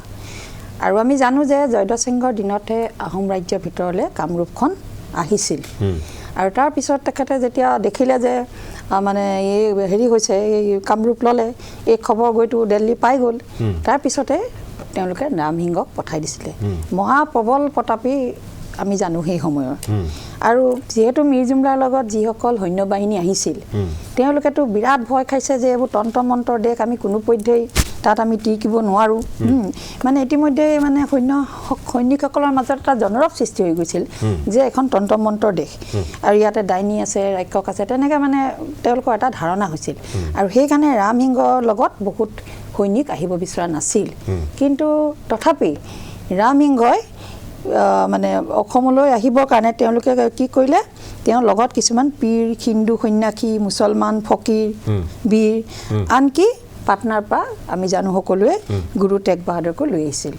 আৰু আমি জানো যে জয়ধ্বজ সিংহৰ দিনতে আহোম ৰাজ্যৰ ভিতৰলৈ কামৰূপখন আহিছিল আৰু তাৰ পিছত তেখেতে যেতিয়া দেখিলে যে মানে এই হেৰি হৈছে এই কামৰূপ ল'লে এই খবৰ গৈতো দিল্লী পাই গ'ল তাৰ পিছতে তেওঁলোকে ৰামসিংহক পঠাই দিছিলে মহাপ্ৰবল প্ৰতাপী আমি জানো সেই সময়ৰ আৰু যেহেতু মিৰ জুমলাৰ লগত যিসকল সৈন্যবাহিনী আহিছিল তেওঁলোকেতো বিৰাট ভয় খাইছে যে এইবোৰ তন্ত্ৰ মন্ত্ৰৰ দেশ আমি কোনোপধ্যেই তাত আমি টিকিব নোৱাৰোঁ মানে ইতিমধ্যে মানে সৈনিকসকলৰ মাজত এটা জনৰৱ সৃষ্টি হৈ গৈছিল যে এখন তন্ত্ৰ মন্ত্ৰৰ দেশ আৰু ইয়াতে ডাইনী আছে ৰাক্ষস আছে তেনেকৈ মানে তেওঁলোকৰ এটা ধাৰণা হৈছিল আৰু সেইকাৰণে ৰামসিংহৰ লগত বহুত সৈনিক আহিব বিচৰা নাছিল কিন্তু তথাপি ৰামসিংহই মানে অসমলৈ আহিবৰ কাৰণে তেওঁলোকে কি কৰিলে তেওঁৰ লগত কিছুমান পীৰ হিন্দু সন্যাসী মুছলমান ফকীৰ বীৰ আনকি পাটনাৰ পৰা আমি জানো সকলোৱে গুৰু টেগ বাহাদুৰকো লৈ আহিছিল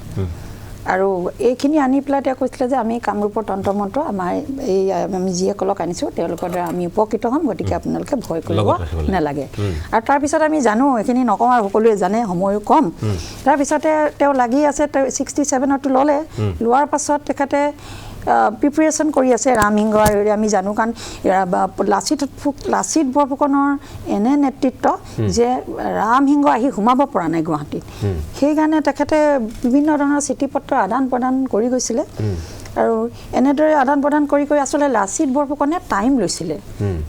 আৰু এইখিনি আনি পেলাই তেওঁ কৈছিলে যে আমি কামৰূপৰ তন্ত্ৰ মন্ত্ৰ আমাৰ এই আমি যিসকলক আনিছোঁ তেওঁলোকৰ দ্বাৰা আমি উপকৃত হ'ম গতিকে আপোনালোকে ভয় কৰিব নালাগে আৰু তাৰপিছত আমি জানো এইখিনি নকওঁ আৰু সকলোৱে জানে সময়ো কম তাৰপিছতে তেওঁ লাগি আছে 67ত ল'লে লোৱাৰ পাছত তেখেতে প্ৰিপেৰেশ্যন কৰি আছে ৰামসিংহ আৰু আমি জানো কাৰণ লাচিত বৰফুকনৰ এনে নেতৃত্ব যে ৰামসিংহ আহি সোমাব পৰা নাই গুৱাহাটীত সেইকাৰণে তেখেতে বিভিন্ন ধৰণৰ চিঠি পত্ৰ আদান প্ৰদান কৰি গৈছিলে আৰু এনেদৰে আদান প্ৰদান কৰি আচলতে লাচিত বৰফুকনে টাইম লৈছিলে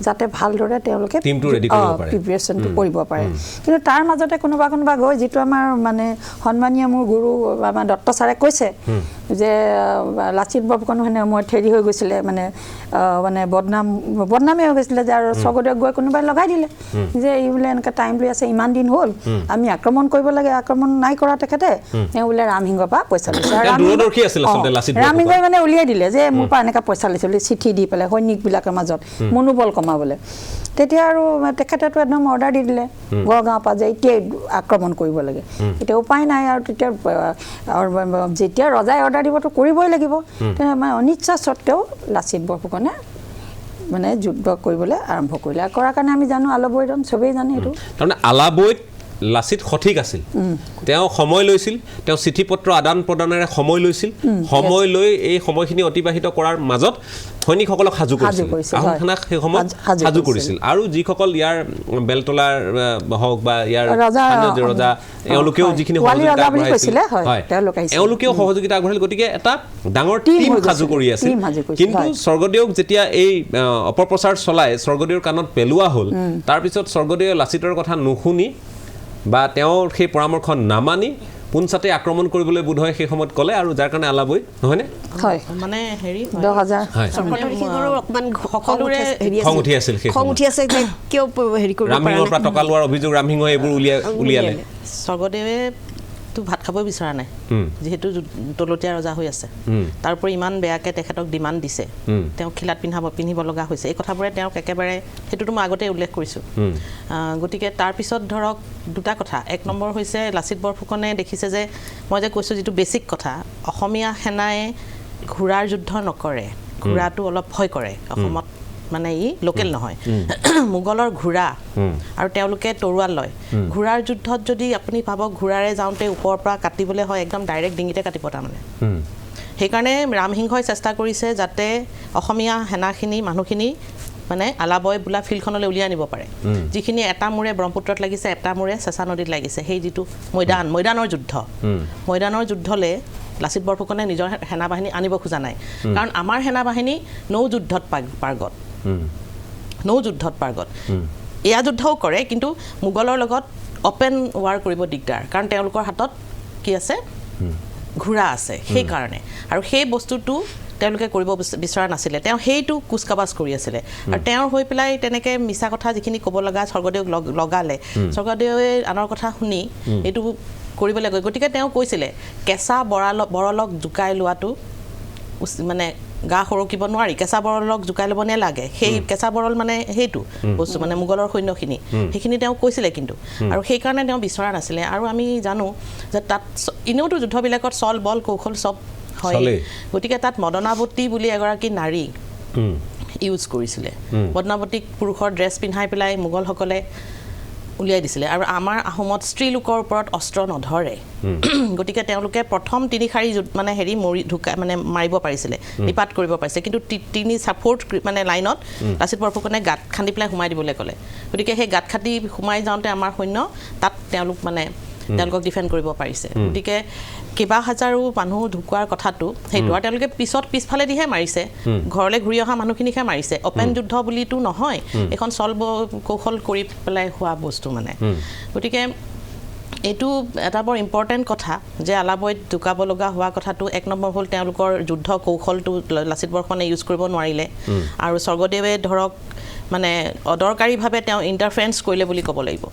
যাতে ভালদৰে তেওঁলোকে প্ৰিপেৰেশ্যনটো কৰিব পাৰে কিন্তু তাৰ মাজতে কোনোবা গৈ যিটো আমাৰ মানে সন্মানীয় মোৰ গুৰু আমাৰ দত্ত ছাৰে কৈছে যে লাচিত বৰফুকনো হেনে সময়ত হেৰি হৈ গৈছিলে মানে বদনামে হৈ গৈছিলে যে আৰু স্বৰ্গদেউক গৈ কোনোবাই লগাই দিলে যে এই বোলে এনেকৈ টাইম লৈ আছে ইমান দিন হ'ল আমি আক্ৰমণ কৰিব লাগে আক্ৰমণ নাই কৰা তেখেতে তেওঁ বোলে ৰামসিংহৰ পৰা পইচা লৈছে ৰামসিংহই মানে উলিয়াই দিলে যে মোৰ পৰা এনেকৈ পইচা লৈছে বুলি চিঠি দি পেলাই সৈনিকবিলাকৰ মাজত মনোবল কমাবলৈ তেতিয়া আৰু তেখেতেতো একদম অৰ্ডাৰ দি দিলে গড়গাঁৱৰ পৰা যে এতিয়াই আক্ৰমণ কৰিব লাগে এতিয়া উপায় নাই আৰু তেতিয়া যেতিয়া ৰজাই অৰ্ডাৰ দিবতো কৰিবই লাগিব মানে অনিচ্ছা স্বত্বেও লাচিত বৰফুকনে মানে যুদ্ধ কৰিবলৈ আৰম্ভ কৰিলে আৰু কৰাৰ কাৰণে আমি জানো আলাবৈৰণ চবেই জানে এইটো তাৰমানে আলাবৈত লাচিত সঠিক আছিল তেওঁ সময় লৈছিল তেওঁ চিঠি পত্ৰ আদান প্ৰদানেৰে সময় লৈছিল সময় লৈ এই সময়খিনি অতিবাহিত কৰাৰ মাজত সৈনিকসকলক সাজু কৰিছিল আহোম সেনাক সেই সময়ত সাজু কৰিছিল আৰু যিসকল ইয়াৰ বেলতলাৰ হওক বা ইয়াৰ ৰজা এওঁলোকেও যিখিনি সহযোগিতা আগবঢ়াইছিল এওঁলোকেও সহযোগিতা আগবঢ়াইছিল গতিকে এটা ডাঙৰ টীম সাজু কৰি আছিল কিন্তু স্বৰ্গদেউক যেতিয়া এই অপপ্ৰচাৰ চলাই স্বৰ্গদেউৰ কাণত পেলোৱা হ'ল তাৰপিছত স্বৰ্গদেৱে লাচিতৰ কথা নুশুনি বা তেওঁৰ সেই পৰামৰ্শ নামানি পুনচাতে আক্ৰমণ কৰিবলৈ বোধ হয় সেই সময়ত ক'লে আৰু যাৰ কাৰণে আলাবৈ নহয়নে হয় মানে হেৰি 10,000 খং উঠি আছিল খং উঠি আছে যে কিয় হেৰি কৰিব ৰামসিংহৰ পৰা টকা লোৱাৰ অভিযোগ ৰামসিংহই এইবোৰ উলিয়ালে স্বৰ্গদেৱে তো ভাত খাবই বিচৰা নাই যেহেতু তলতীয়া ৰজা হৈ আছে তাৰ উপৰি ইমান বেয়াকৈ তেখেতক ডিমাণ্ড দিছে তেওঁক খিলাত পিন্ধিব লগা হৈছে এই কথাবোৰে তেওঁক একেবাৰে সেইটোতো মই আগতে উল্লেখ কৰিছোঁ গতিকে তাৰপিছত ধৰক দুটা কথা এক নম্বৰ হৈছে লাচিত বৰফুকনে দেখিছে যে মই যে কৈছোঁ যিটো বেছিক কথা অসমীয়া সেনাই ঘোঁৰাৰ যুদ্ধ নকৰে ঘোঁৰাটো অলপ ভয় কৰে অসমত মানে ই লোকেল নহয় মোগলৰ ঘোঁৰা আৰু তেওঁলোকে তৰোৱাল লয় ঘোঁৰাৰ যুদ্ধত যদি আপুনি ভাবক ঘোঁৰাৰে যাওঁতে ওপৰৰ পৰা কাটিবলৈ হয় একদম ডাইৰেক্ট ডিঙিতে কাটিব তাৰমানে সেইকাৰণে ৰামসিংহই চেষ্টা কৰিছে যাতে অসমীয়া সেনাখিনি মানুহখিনি মানে আলাবৈ বোলা ফিল্ডখনলৈ উলিয়াই আনিব পাৰে যিখিনি এটা মূৰে ব্ৰহ্মপুত্ৰত লাগিছে এটা মূৰে চেঁচা নদীত লাগিছে সেই যিটো মৈদানৰ যুদ্ধলৈ লাচিত বৰফুকনে নিজৰ সেনাবাহিনী আনিব খোজা নাই কাৰণ আমাৰ সেনাবাহিনী নৌ যুদ্ধত পাৰ্গত এয়া যুদ্ধও কৰে কিন্তু মোগলৰ লগত অপেন ৱাৰ কৰিব দিগদাৰ কাৰণ তেওঁলোকৰ হাতত কি আছে ঘোঁৰা আছে সেইকাৰণে আৰু সেই বস্তুটো তেওঁলোকে কৰিব বিচৰা নাছিলে তেওঁ সেইটো কুচকাবাজ কৰি আছিলে আৰু তেওঁৰ হৈ পেলাই তেনেকৈ মিছা কথা যিখিনি ক'ব লগা স্বৰ্গদেউক লগালে স্বৰ্গদেৱে আনৰ কথা শুনি এইটো কৰিবলৈ গৈ গতিকে তেওঁ কৈছিলে কেঁচা বৰলক জোকাই লোৱাটো মানে গা সৰকিব নোৱাৰি কেঁচা বৰলক জোকাই ল'ব নালাগে সেই কেঁচা বৰল মানে সেইটো বস্তু মানে মোগলৰ সৈন্যখিনি সেইখিনি তেওঁ কৈছিলে কিন্তু আৰু সেইকাৰণে তেওঁ বিচৰা নাছিলে আৰু আমি জানো যে তাত এনেওতো যুদ্ধবিলাকত চল বল কৌশল চব হয় গতিকে তাত মদনাৱতী বুলি এগৰাকী নাৰী ইউজ কৰিছিলে মদনাৱতীক পুৰুষৰ ড্ৰেছ পিন্ধাই পেলাই মোগলসকলে উলিয়াই দিছিলে আৰু আমাৰ আহোমত স্ত্ৰী লোকৰ ওপৰত অস্ত্ৰ নধৰে গতিকে তেওঁলোকে প্ৰথম 3 শাৰী মানে হেৰি মানে মাৰিব পাৰিছিলে নিপাত কৰিব পাৰিছে কিন্তু 3-4 মানে লাইনত লাচিত বৰফুকনে গাঁত খান্দি পেলাই সোমাই দিবলৈ ক'লে গতিকে সেই গাঁত খান্দি সোমাই যাওঁতে আমাৰ সৈন্য তাত তেওঁলোক মানে তেওঁলোকক ডিফেণ্ড কৰিব পাৰিছে গতিকে কেইবা হাজাৰো মানুহ ঢুকোৱাৰ কথাটো সেইটো আৰু তেওঁলোকে পিছফালে দিহে মাৰিছে ঘৰলৈ ঘূৰি অহা মানুহখিনিকহে মাৰিছে অপেন যুদ্ধ বুলিতো নহয় এখন চল কৌশল কৰি পেলাই হোৱা বস্তু মানে গতিকে এইটো এটা বৰ ইম্পৰ্টেণ্ট কথা যে আলাবৈত ঢুকাব লগা হোৱা কথাটো 1 নম্বৰ হ'ল তেওঁলোকৰ যুদ্ধ কৌশলটো লাচিত বৰফুকনে ইউজ কৰিব নোৱাৰিলে আৰু স্বৰ্গদেৱে ধৰক মানে অদৰকাৰীভাৱে তেওঁ ইণ্টাৰফেৰেঞ্চ কৰিলে বুলি ক'ব লাগিব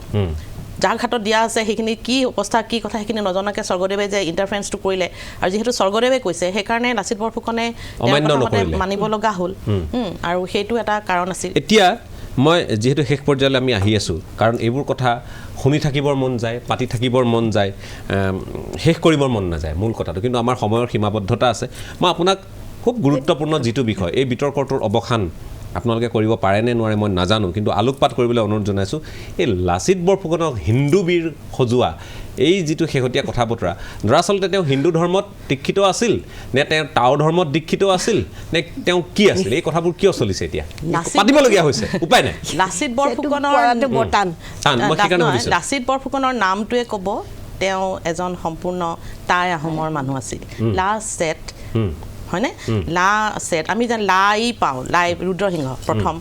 যাৰ ঘাটত দিয়া আছে সেইখিনি কি অৱস্থা কি কথা সেইখিনি নজনাকৈ স্বৰ্গদেৱে যে ইণ্টাৰফেৰেঞ্চটো কৰিলে আৰু যিহেতু স্বৰ্গদেৱে কৈছে সেইকাৰণে লাচিত বৰফুকনে মানিব লগা হ'ল আৰু সেইটো এটা কাৰণ আছিল এতিয়া মই যেহেতু শেষ পৰ্যায়লৈ আমি আহি আছোঁ কাৰণ এইবোৰ কথা শুনি থাকিবৰ মন যায় পাতি থাকিবৰ মন যায় শেষ কৰিবৰ মন নাযায় মূল কথাটো কিন্তু আমাৰ সময়ৰ সীমাবদ্ধতা আছে মই আপোনাক খুব গুৰুত্বপূৰ্ণ যিটো বিষয় এই বিতৰ্কটোৰ অৱসান আপোনালোকে কৰিব পাৰে নে নোৱাৰে মই নাজানো কিন্তু আলোকপাত কৰিবলৈ অনুৰোধ জনাইছোঁ এই লাচিত বৰফুকনক হিন্দু বীৰ সজোৱা এই যিটো শেহতীয়া কথা বতৰা দৰাচলতে তেওঁ হিন্দু ধৰ্মত দীক্ষিত আছিল নে তেওঁ টাও ধৰ্মত দীক্ষিত আছিল নে তেওঁ কি আছিল এই কথাবোৰ কিয় চলিছে এতিয়া পাতিবলগীয়া হৈছে উপায় নাই লাচিত বৰফুকনৰ নামটোৱে ক'ব তেওঁ এজন সম্পূৰ্ণ টাই আহোমৰ মানুহ আছিল লা ছেট হয়নে লা ছেট আমি যেন লাই পাওঁ লাই ৰুদ্ৰসিংহ প্ৰথম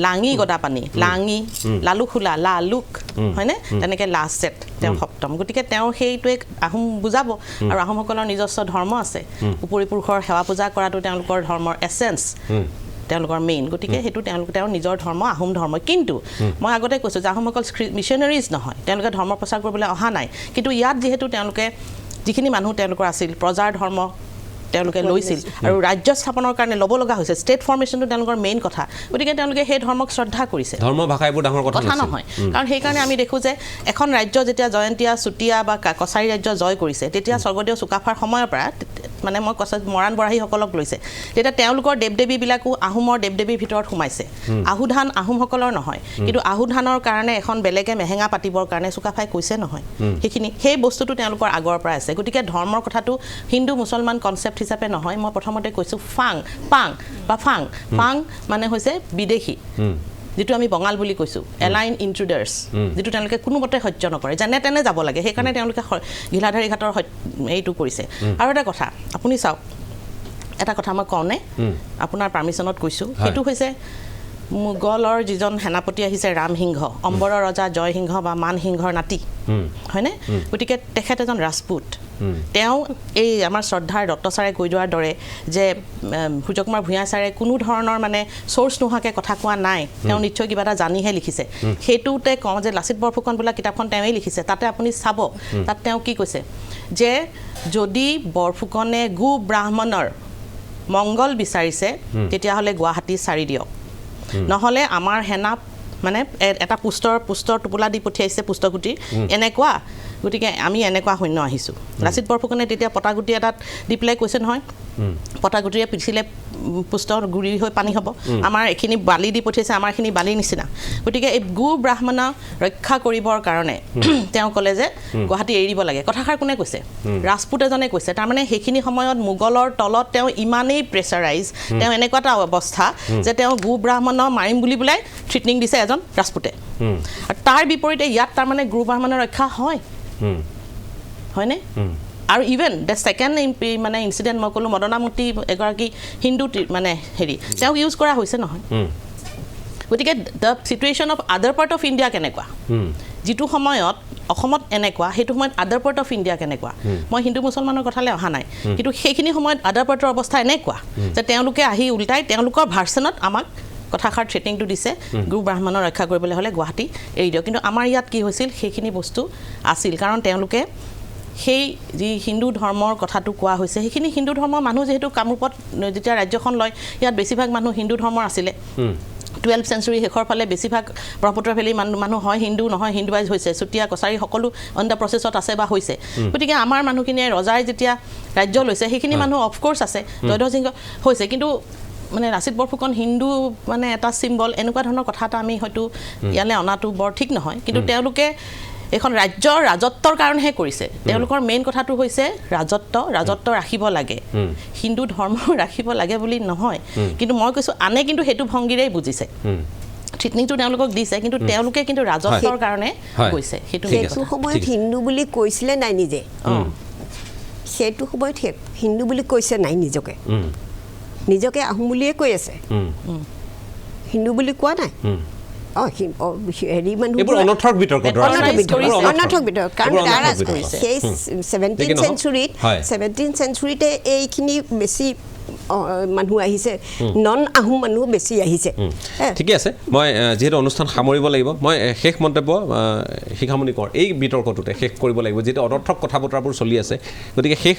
লাঙি গদাপানী লাঙি লালুখোলা লালুক হয়নে তেনেকৈ লা ছেট তেওঁ সপ্তম গতিকে তেওঁ সেইটোৱে আহোম বুজাব আৰু আহোমসকলৰ নিজস্ব ধৰ্ম আছে উপৰি পুৰুষৰ সেৱা পূজা কৰাটো তেওঁলোকৰ ধৰ্মৰ এছেঞ্চ তেওঁলোকৰ মেইন গতিকে সেইটো তেওঁৰ নিজৰ ধৰ্ম আহোম ধৰ্ম কিন্তু মই আগতে কৈছোঁ যে আহোমসকল মিছনেৰিজ নহয় তেওঁলোকে ধৰ্ম প্ৰচাৰ কৰিবলৈ অহা নাই কিন্তু ইয়াত যিহেতু তেওঁলোকে যিখিনি মানুহ তেওঁলোকৰ আছিল প্ৰজাৰ ধৰ্ম তেওঁলোকে লৈছিল আৰু ৰাজ্য স্থাপনৰ কাৰণে ল'ব লগা হৈছে ষ্টেট ফৰ্মেশ্যনটো তেওঁলোকৰ মেইন কথা গতিকে তেওঁলোকে সেই ধৰ্মক শ্ৰদ্ধা কৰিছে ধৰ্ম ভাষা এইবোৰ ডাঙৰ কথা নহয় কাৰণ সেইকাৰণে আমি দেখোঁ যে এখন ৰাজ্য যেতিয়া জয়ন্তীয়া চুতীয়া বা কছাৰী ৰাজ্য জয় কৰিছে তেতিয়া স্বৰ্গদেউ চুকাফাৰ সময়ৰ পৰা মানে মই মৰাণ বৰাহীসকলক লৈছে তেতিয়া তেওঁলোকৰ দেৱ দেৱীবিলাকো আহোমৰ দেৱ দেৱীৰ ভিতৰত সোমাইছে আহুধান আহোমসকলৰ নহয় কিন্তু আহুধানৰ কাৰণে এখন বেলেগে মেহেঙা পাতিবৰ কাৰণে চুকাফাই কৈছে নহয় সেইখিনি সেই বস্তুটো তেওঁলোকৰ আগৰ পৰা আছে গতিকে ধৰ্মৰ কথাটো হিন্দু মুছলমান কনচেপ্ট হিচাপে নহয় মই প্ৰথমতে কৈছোঁ পাং মানে হৈছে বিদেশী যিটো আমি বঙাল বুলি কৈছোঁ এলাইন ইণ্ট্ৰুডাৰ্ছ যিটো তেওঁলোকে কোনোমতে সহ্য নকৰে যেনে তেনে যাব লাগে সেইকাৰণে তেওঁলোকে ঘিলাধাৰী ঘাটৰ এইটো কৰিছে আৰু এটা কথা আপুনি চাওক এটা কথা মই কওঁনে আপোনাৰ পাৰ্মিশ্যনত কৈছোঁ সেইটো হৈছে মোগলৰ যিজন সেনাপতি আহিছে ৰামসিংহ অম্বৰৰ ৰজা জয়সিংহ বা মানসিংহৰ নাতি হয়নে গতিকে তেখেত এজন ৰাজপুত তেওঁ এই আমাৰ শ্ৰদ্ধাৰ দত্ত ছাৰে কৈ যোৱাৰ দৰে যে সূৰ্যকুমাৰ ভূঞা ছাৰে কোনো ধৰণৰ মানে চ'ৰ্চ নোহোৱাকৈ কথা কোৱা নাই তেওঁ নিশ্চয় কিবা এটা জানিহে লিখিছে সেইটোতে কওঁ যে লাচিত বৰফুকন বোলা কিতাপখন তেওঁৱেই লিখিছে তাতে আপুনি চাব তাত তেওঁ কি কৈছে যে যদি বৰফুকনে গো ব্ৰাহ্মণৰ মংগল বিচাৰিছে তেতিয়াহ'লে গুৱাহাটী চাৰি দিয়ক নহ'লে আমাৰ সেনা মানে এটা পুষ্টৰ টোপোলা দি পঠিয়াইছে পুষ্টগুটি এনেকুৱা গতিকে আমি এনেকুৱা সৈন্য আহিছোঁ লাচিত বৰফুকনে তেতিয়া পটাগুটি এটাত দি পেলাই কৈছে নহয় পটাগুটিৰে পিঠিলে পুষ্ট গুৰি হৈ পানী হ'ব আমাৰ এইখিনি বালি দি পঠিয়াইছে আমাৰখিনি বালিৰ নিচিনা গতিকে এই গো ব্ৰাহ্মণক ৰক্ষা কৰিবৰ কাৰণে তেওঁ ক'লে যে গুৱাহাটী এৰি দিব লাগে কথাষাৰ কোনে কৈছে ৰাজপুত এজনে কৈছে তাৰমানে সেইখিনি সময়ত মোগলৰ তলত তেওঁ ইমানেই প্ৰেছাৰাইজ তেওঁ এনেকুৱা এটা অৱস্থা যে তেওঁ গো ব্ৰাহ্মণক মাৰিম বুলি পেলাই থ্ৰিটনিং দিছে এজন ৰাজপুতে আৰু তাৰ বিপৰীতে ইয়াত তাৰমানে গো ব্ৰাহ্মণৰ ৰক্ষা হয়নে আৰু ইভেন দ্য ছেকেণ্ড মানে ইনচিডেণ্ট মই ক'লোঁ মদনামতী এগৰাকী হিন্দু মানে হেৰি তেওঁক ইউজ কৰা হৈছে নহয় গতিকে দ্য চিটুৱেশ্যন অফ আদাৰ পাৰ্ট অফ ইণ্ডিয়া কেনেকুৱা যিটো সময়ত অসমত এনেকুৱা সেইটো সময়ত আদাৰ পাৰ্ট অফ ইণ্ডিয়া কেনেকুৱা মই হিন্দু মুছলমানৰ কথালৈ অহা নাই কিন্তু সেইখিনি সময়ত আদাৰ পাৰ্টৰ অৱস্থা এনেকুৱা যে তেওঁলোকে আহি উল্টাই তেওঁলোকৰ ভাৰ্চনত আমাক কথাষাৰ থ্ৰেটিংটো দিছে গুৰু ব্ৰাহ্মণৰ ৰক্ষা কৰিবলৈ হ'লে গুৱাহাটী এৰি দিয়ক কিন্তু আমাৰ ইয়াত কি হৈছিল সেইখিনি বস্তু আছিল কাৰণ তেওঁলোকে সেই যি হিন্দু ধৰ্মৰ কথাটো কোৱা হৈছে সেইখিনি হিন্দু ধৰ্মৰ মানুহ যিহেতু কামৰূপত যেতিয়া ৰাজ্যখন লয় ইয়াত বেছিভাগ মানুহ হিন্দু ধৰ্মৰ আছিলে 12th century শেষৰ ফালে বেছিভাগ ব্ৰহ্মপুত্ৰ ভেলী মানুহ হয় হিন্দু নহয় হিন্দুৱাইজ হৈছে চুতীয়া কছাৰী সকলো অন দ্য প্ৰচেছত আছে বা হৈছে গতিকে আমাৰ মানুহখিনিয়ে ৰজাই যেতিয়া ৰাজ্য লৈছে সেইখিনি মানুহ অফক'ৰ্ছ আছে জয়ধ্বজ সিংহ হৈছে কিন্তু মানে লাচিত বৰফুকন হিন্দু মানে এটা চিম্বল এনেকুৱা ধৰণৰ কথা এটা আমি হয়তো ইয়ালৈ অনাটো বৰ ঠিক নহয় কিন্তু তেওঁলোকে এখন ৰাজ্যৰ ৰাজত্বৰ কাৰণেহে কৰিছে তেওঁলোকৰ মেইন কথাটো হৈছে ৰাজত্ব ৰাখিব লাগে হিন্দু ধৰ্ম ৰাখিব লাগে বুলি নহয় কিন্তু মই কৈছোঁ আনে কিন্তু সেইটো ভংগীৰেই বুজিছে ট্ৰিটনিংটো তেওঁলোকক দিছে কিন্তু তেওঁলোকে কিন্তু ৰাজত্বৰ কাৰণে কৈছে সেইটো সময়ত হিন্দু বুলি কৈছিলে নাই নিজে সেইটো সময়ত হিন্দু বুলি কৈছে নাই নিজকে আহোম বুলিয়ে কৈ আছে হিন্দু বুলি কোৱা নাই হেৰি মানুহ অনৰ্থক বিতৰ্ক কাৰণ সেই 17th centuryতে এইখিনি বেছি মানুহ আহিছে নন আহোম মানুহ বেছি আহিছে ঠিকে আছে মই যিহেতু অনুষ্ঠান সামৰিব লাগিব মই শেষ মন্তব্য শিখামণি কৰ এই বিতৰ্কটোতে শেষ কৰিব লাগিব যিহেতু অনৰ্থক কথা বতৰাবোৰ চলি আছে গতিকে শেষ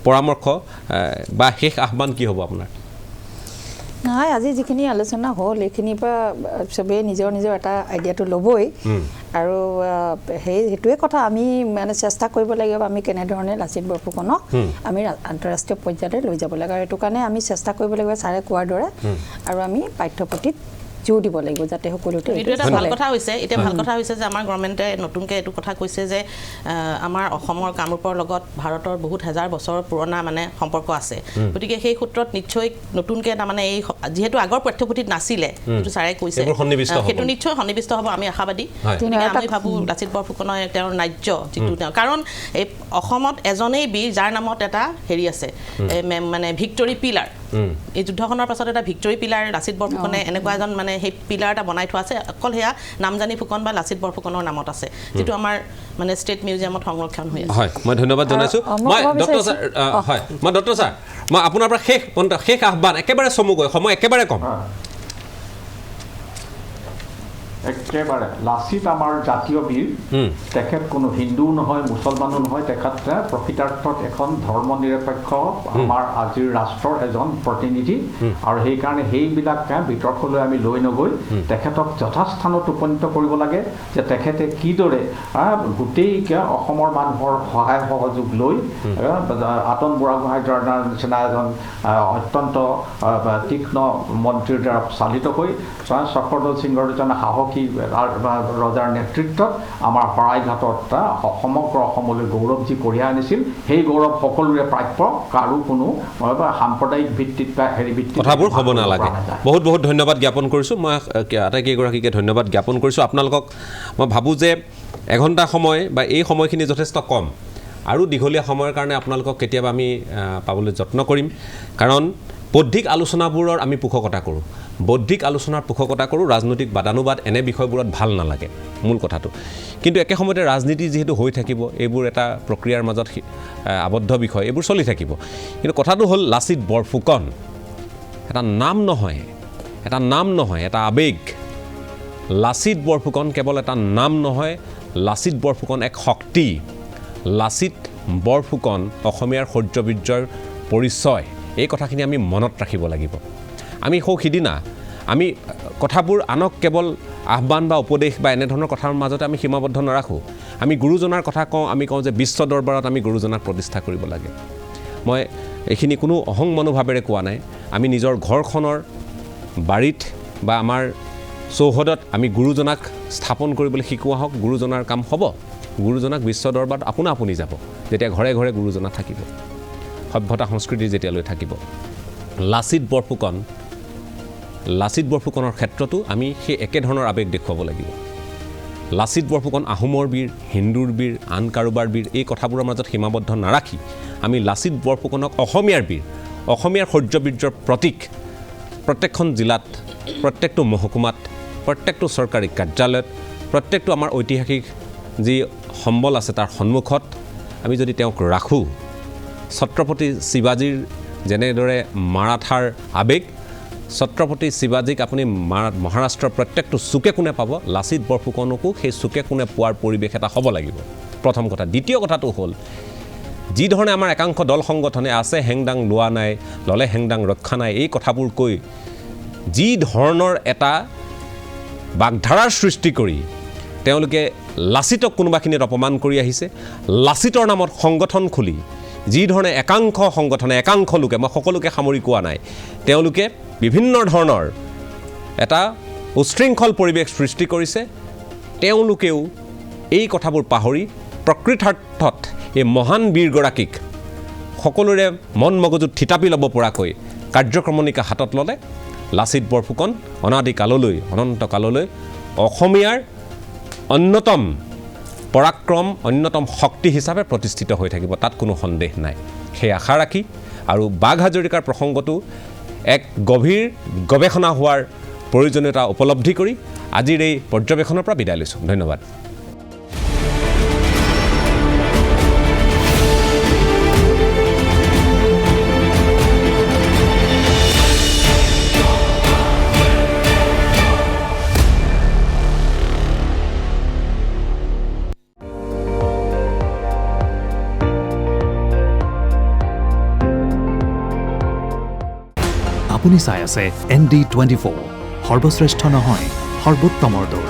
পৰামৰ্শ বা শেষ আহ্বান কি হ'ব আপোনাৰ নাই আজি যিখিনি আলোচনা হ'ল এইখিনিৰ পৰা চবেই নিজৰ এটা আইডিয়াটো ল'বই আৰু সেইটোৱে কথা আমি মানে চেষ্টা কৰিব লাগিব আমি কেনেধৰণে লাচিত বৰফুকনক আমি আন্তঃৰাষ্ট্ৰীয় পৰ্যায়লৈ লৈ যাব লাগে আৰু এইটো কাৰণে আমি চেষ্টা কৰিব লাগিব ছাৰে কোৱাৰ দৰে আৰু আমি পাঠ্যপুথিত জোৰ দিব লাগিব যাতে সকলোতে এইটো এটা ভাল কথা হৈছে এতিয়া ভাল কথা হৈছে যে আমাৰ গভৰ্ণমেণ্টে নতুনকৈ এইটো কথা কৈছে যে আমাৰ অসমৰ কামৰূপৰ লগত ভাৰতৰ বহুত হাজাৰ বছৰ পুৰণা মানে সম্পৰ্ক আছে গতিকে সেই সূত্ৰত নিশ্চয় নতুনকৈ তাৰমানে এই যিহেতু আগৰ পাঠ্যপুথিত নাছিলে যিটো ছাৰে কৈছে সেইটো নিশ্চয় সন্নিৱিষ্ট হ'ব আমি আশাবাদী আমি ভাবোঁ লাচিত বৰফুকনৰ তেওঁৰ নাৰ্য যিটো তেওঁ কাৰণ এই অসমত এজনেই বীৰ যাৰ নামত এটা হেৰি আছে মানে ভিক্টৰী পিলাৰ এই যুদ্ধখনৰ পাছত এটা ভিক্টৰী পিলাৰ লাচিত বৰফুকনে এনেকুৱা এজন মানে সেই পিলাৰ এটা বনাই থোৱা আছে অকল সেয়া নামজানি ফুকন বা লাচিত বৰফুকনৰ নামত আছে যিটো আমাৰ মানে ষ্টেট মিউজিয়ামত সংৰক্ষণ হৈ আছে হয় মই ধন্যবাদ জনাইছোঁ মই ডক্টৰ ছাৰ মই আপোনাৰ পৰা শেষ আহ্বান একেবাৰে চমুকৈ সময় একেবাৰে কম একেবাৰে লাচিত আমাৰ জাতীয় বীৰ তেখেত কোনো হিন্দু নহয় মুছলমানো নহয় তেখেত প্ৰকৃতাৰ্থত এখন ধৰ্ম নিৰপেক্ষ আমাৰ আজিৰ ৰাষ্ট্ৰৰ এজন প্ৰতিনিধি আৰু সেইকাৰণে সেইবিলাক বিতৰ্কলৈ আমি লৈ নগৈ তেখেতক যথাস্থানত উপনীত কৰিব লাগে যে তেখেতে কিদৰে গোটেই অসমৰ মানুহৰ সহায় সহযোগ লৈ আতন বুঢ়াগোহাঁই ধৰণৰ নিচিনা এজন অত্যন্ত তীক্ষ্ণ মন্ত্ৰীৰ দ্বাৰা চালিত হৈ চক্ৰধৰ সিংহৰ এজন সাহসী ৰজাৰ নেতৃত্বত আমাৰ শৰাইঘাটত সমগ্ৰ অসমলৈ গৌৰৱ যি কঢ়িয়াই আনিছিল সেই গৌৰৱ সকলোৰে প্ৰাপ্য কাৰো কোনো সাম্প্ৰদায়িক ভিত্তিত বা হেৰি ভিত্তিত কথাবোৰ হ'ব নালাগে বহুত বহুত ধন্যবাদ জ্ঞাপন কৰিছোঁ মই আটাইকেইগৰাকীকে ধন্যবাদ জ্ঞাপন কৰিছোঁ আপোনালোকক মই ভাবোঁ যে এঘণ্টা সময় বা এই সময়খিনি যথেষ্ট কম আৰু দীঘলীয়া সময়ৰ কাৰণে আপোনালোকক কেতিয়াবা আমি পাবলৈ যত্ন কৰিম কাৰণ বৌদ্ধিক আলোচনাবোৰৰ আমি পোষকতা কৰোঁ বৌদ্ধিক আলোচনাৰ পোষকতা কৰোঁ ৰাজনৈতিক বাদানুবাদ এনে বিষয়বোৰত ভাল নালাগে মূল কথাটো কিন্তু একে সময়তে ৰাজনীতি যিহেতু হৈ থাকিব এইবোৰ এটা প্ৰক্ৰিয়াৰ মাজত আবদ্ধ বিষয় এইবোৰ চলি থাকিব কিন্তু কথাটো হ'ল লাচিত বৰফুকন এটা নাম নহয় এটা আৱেগ লাচিত বৰফুকন কেৱল এটা নাম নহয় লাচিত বৰফুকন এক শক্তি লাচিত বৰফুকন অসমীয়াৰ শৌৰ্যবীৰ্যৰ পৰিচয় এই কথাখিনি আমি মনত ৰাখিব লাগিব আমি সিদিনা আমি কথাবোৰ আনক কেৱল আহ্বান বা উপদেশ বা এনেধৰণৰ কথাৰ মাজতে আমি সীমাবদ্ধ নাৰাখোঁ আমি গুৰুজনাৰ কথা কওঁ আমি কওঁ যে বিশ্ব দৰবাৰত আমি গুৰুজনাক প্ৰতিষ্ঠা কৰিব লাগে মই এইখিনি কোনো অহং মনোভাৱেৰে কোৱা নাই আমি নিজৰ ঘৰখনৰ বাৰীত বা আমাৰ চৌহদত আমি গুৰুজনাক স্থাপন কৰিবলৈ শিকোৱা হওক গুৰুজনাৰ কাম হ'ব গুৰুজনাক বিশ্ব দৰবাৰত আপুনি যাব যেতিয়া ঘৰে ঘৰে গুৰুজনা থাকিব সভ্যতা সংস্কৃতি যেতিয়ালৈ থাকিব লাচিত বৰফুকনৰ ক্ষেত্ৰতো আমি সেই একেধৰণৰ আৱেগ দেখুৱাব লাগিব লাচিত বৰফুকন আহোমৰ বীৰ হিন্দুৰ বীৰ আন কাৰোবাৰ বীৰ এই কথাবোৰৰ মাজত সীমাবদ্ধ নাৰাখি আমি লাচিত বৰফুকনক অসমীয়াৰ বীৰ অসমীয়াৰ শৌৰ্যবীৰ্যৰ প্ৰতীক প্ৰত্যেকখন জিলাত প্ৰত্যেকটো মহকুমাত প্ৰত্যেকটো চৰকাৰী কাৰ্যালয়ত প্ৰত্যেকটো আমাৰ ঐতিহাসিক যি সম্বল আছে তাৰ সন্মুখত আমি যদি তেওঁক ৰাখোঁ ছত্ৰপতি শিৱাজীৰ যেনেদৰে মাৰাঠাৰ আৱেগ ছত্ৰপতি শিৱাজীক আপুনি মহাৰাষ্ট্ৰৰ প্ৰত্যেকটো চুকে কোণে পাব লাচিত বৰফুকনকো সেই চুকে কোণে পোৱাৰ পৰিৱেশ এটা হ'ব লাগিব প্ৰথম কথা দ্বিতীয় কথাটো হ'ল যি ধৰণে আমাৰ একাংশ দল সংগঠনে আছে হেংদাং লোৱা নাই ললে হেংদাং ৰক্ষা নাই এই কথাবোৰ কৈ যি ধৰণৰ এটা বাগধাৰাৰ সৃষ্টি কৰি তেওঁলোকে লাচিতক কোনোবাখিনিত অপমান কৰি আহিছে লাচিতৰ নামত সংগঠন খুলি যি ধৰণে একাংশ সংগঠনে একাংশ লোকে মই সকলোকে সামৰি কোৱা নাই তেওঁলোকে বিভিন্ন ধৰণৰ এটা উশৃংখল পৰিৱেশ সৃষ্টি কৰিছে তেওঁলোকেও এই কথাবোৰ পাহৰি প্ৰকৃতাৰ্থত এই মহান বীৰগৰাকীক সকলোৰে মন মগজুত থিতাপি ল'ব পৰাকৈ কাৰ্যক্ৰমণিকা হাতত ল'লে লাচিত বৰফুকন অনাদি কাললৈ অনন্ত কাললৈ অসমীয়াৰ অন্যতম পৰাক্ৰম অন্যতম শক্তি হিচাপে প্ৰতিষ্ঠিত হৈ থাকিব তাত কোনো সন্দেহ নাই সেই আশা ৰাখি আৰু বাঘ হাজৰিকাৰ প্ৰসংগটো এক গভীৰ গৱেষণা হোৱাৰ প্ৰয়োজনীয়তা উপলব্ধি কৰি আজিৰ এই পৰ্যবেক্ষণৰ পৰা বিদায় লৈছোঁ ধন্যবাদ আপুনি চাই আছে ND24 সৰ্বশ্ৰেষ্ঠ নহয় সৰ্বোত্তমৰ দৌৰ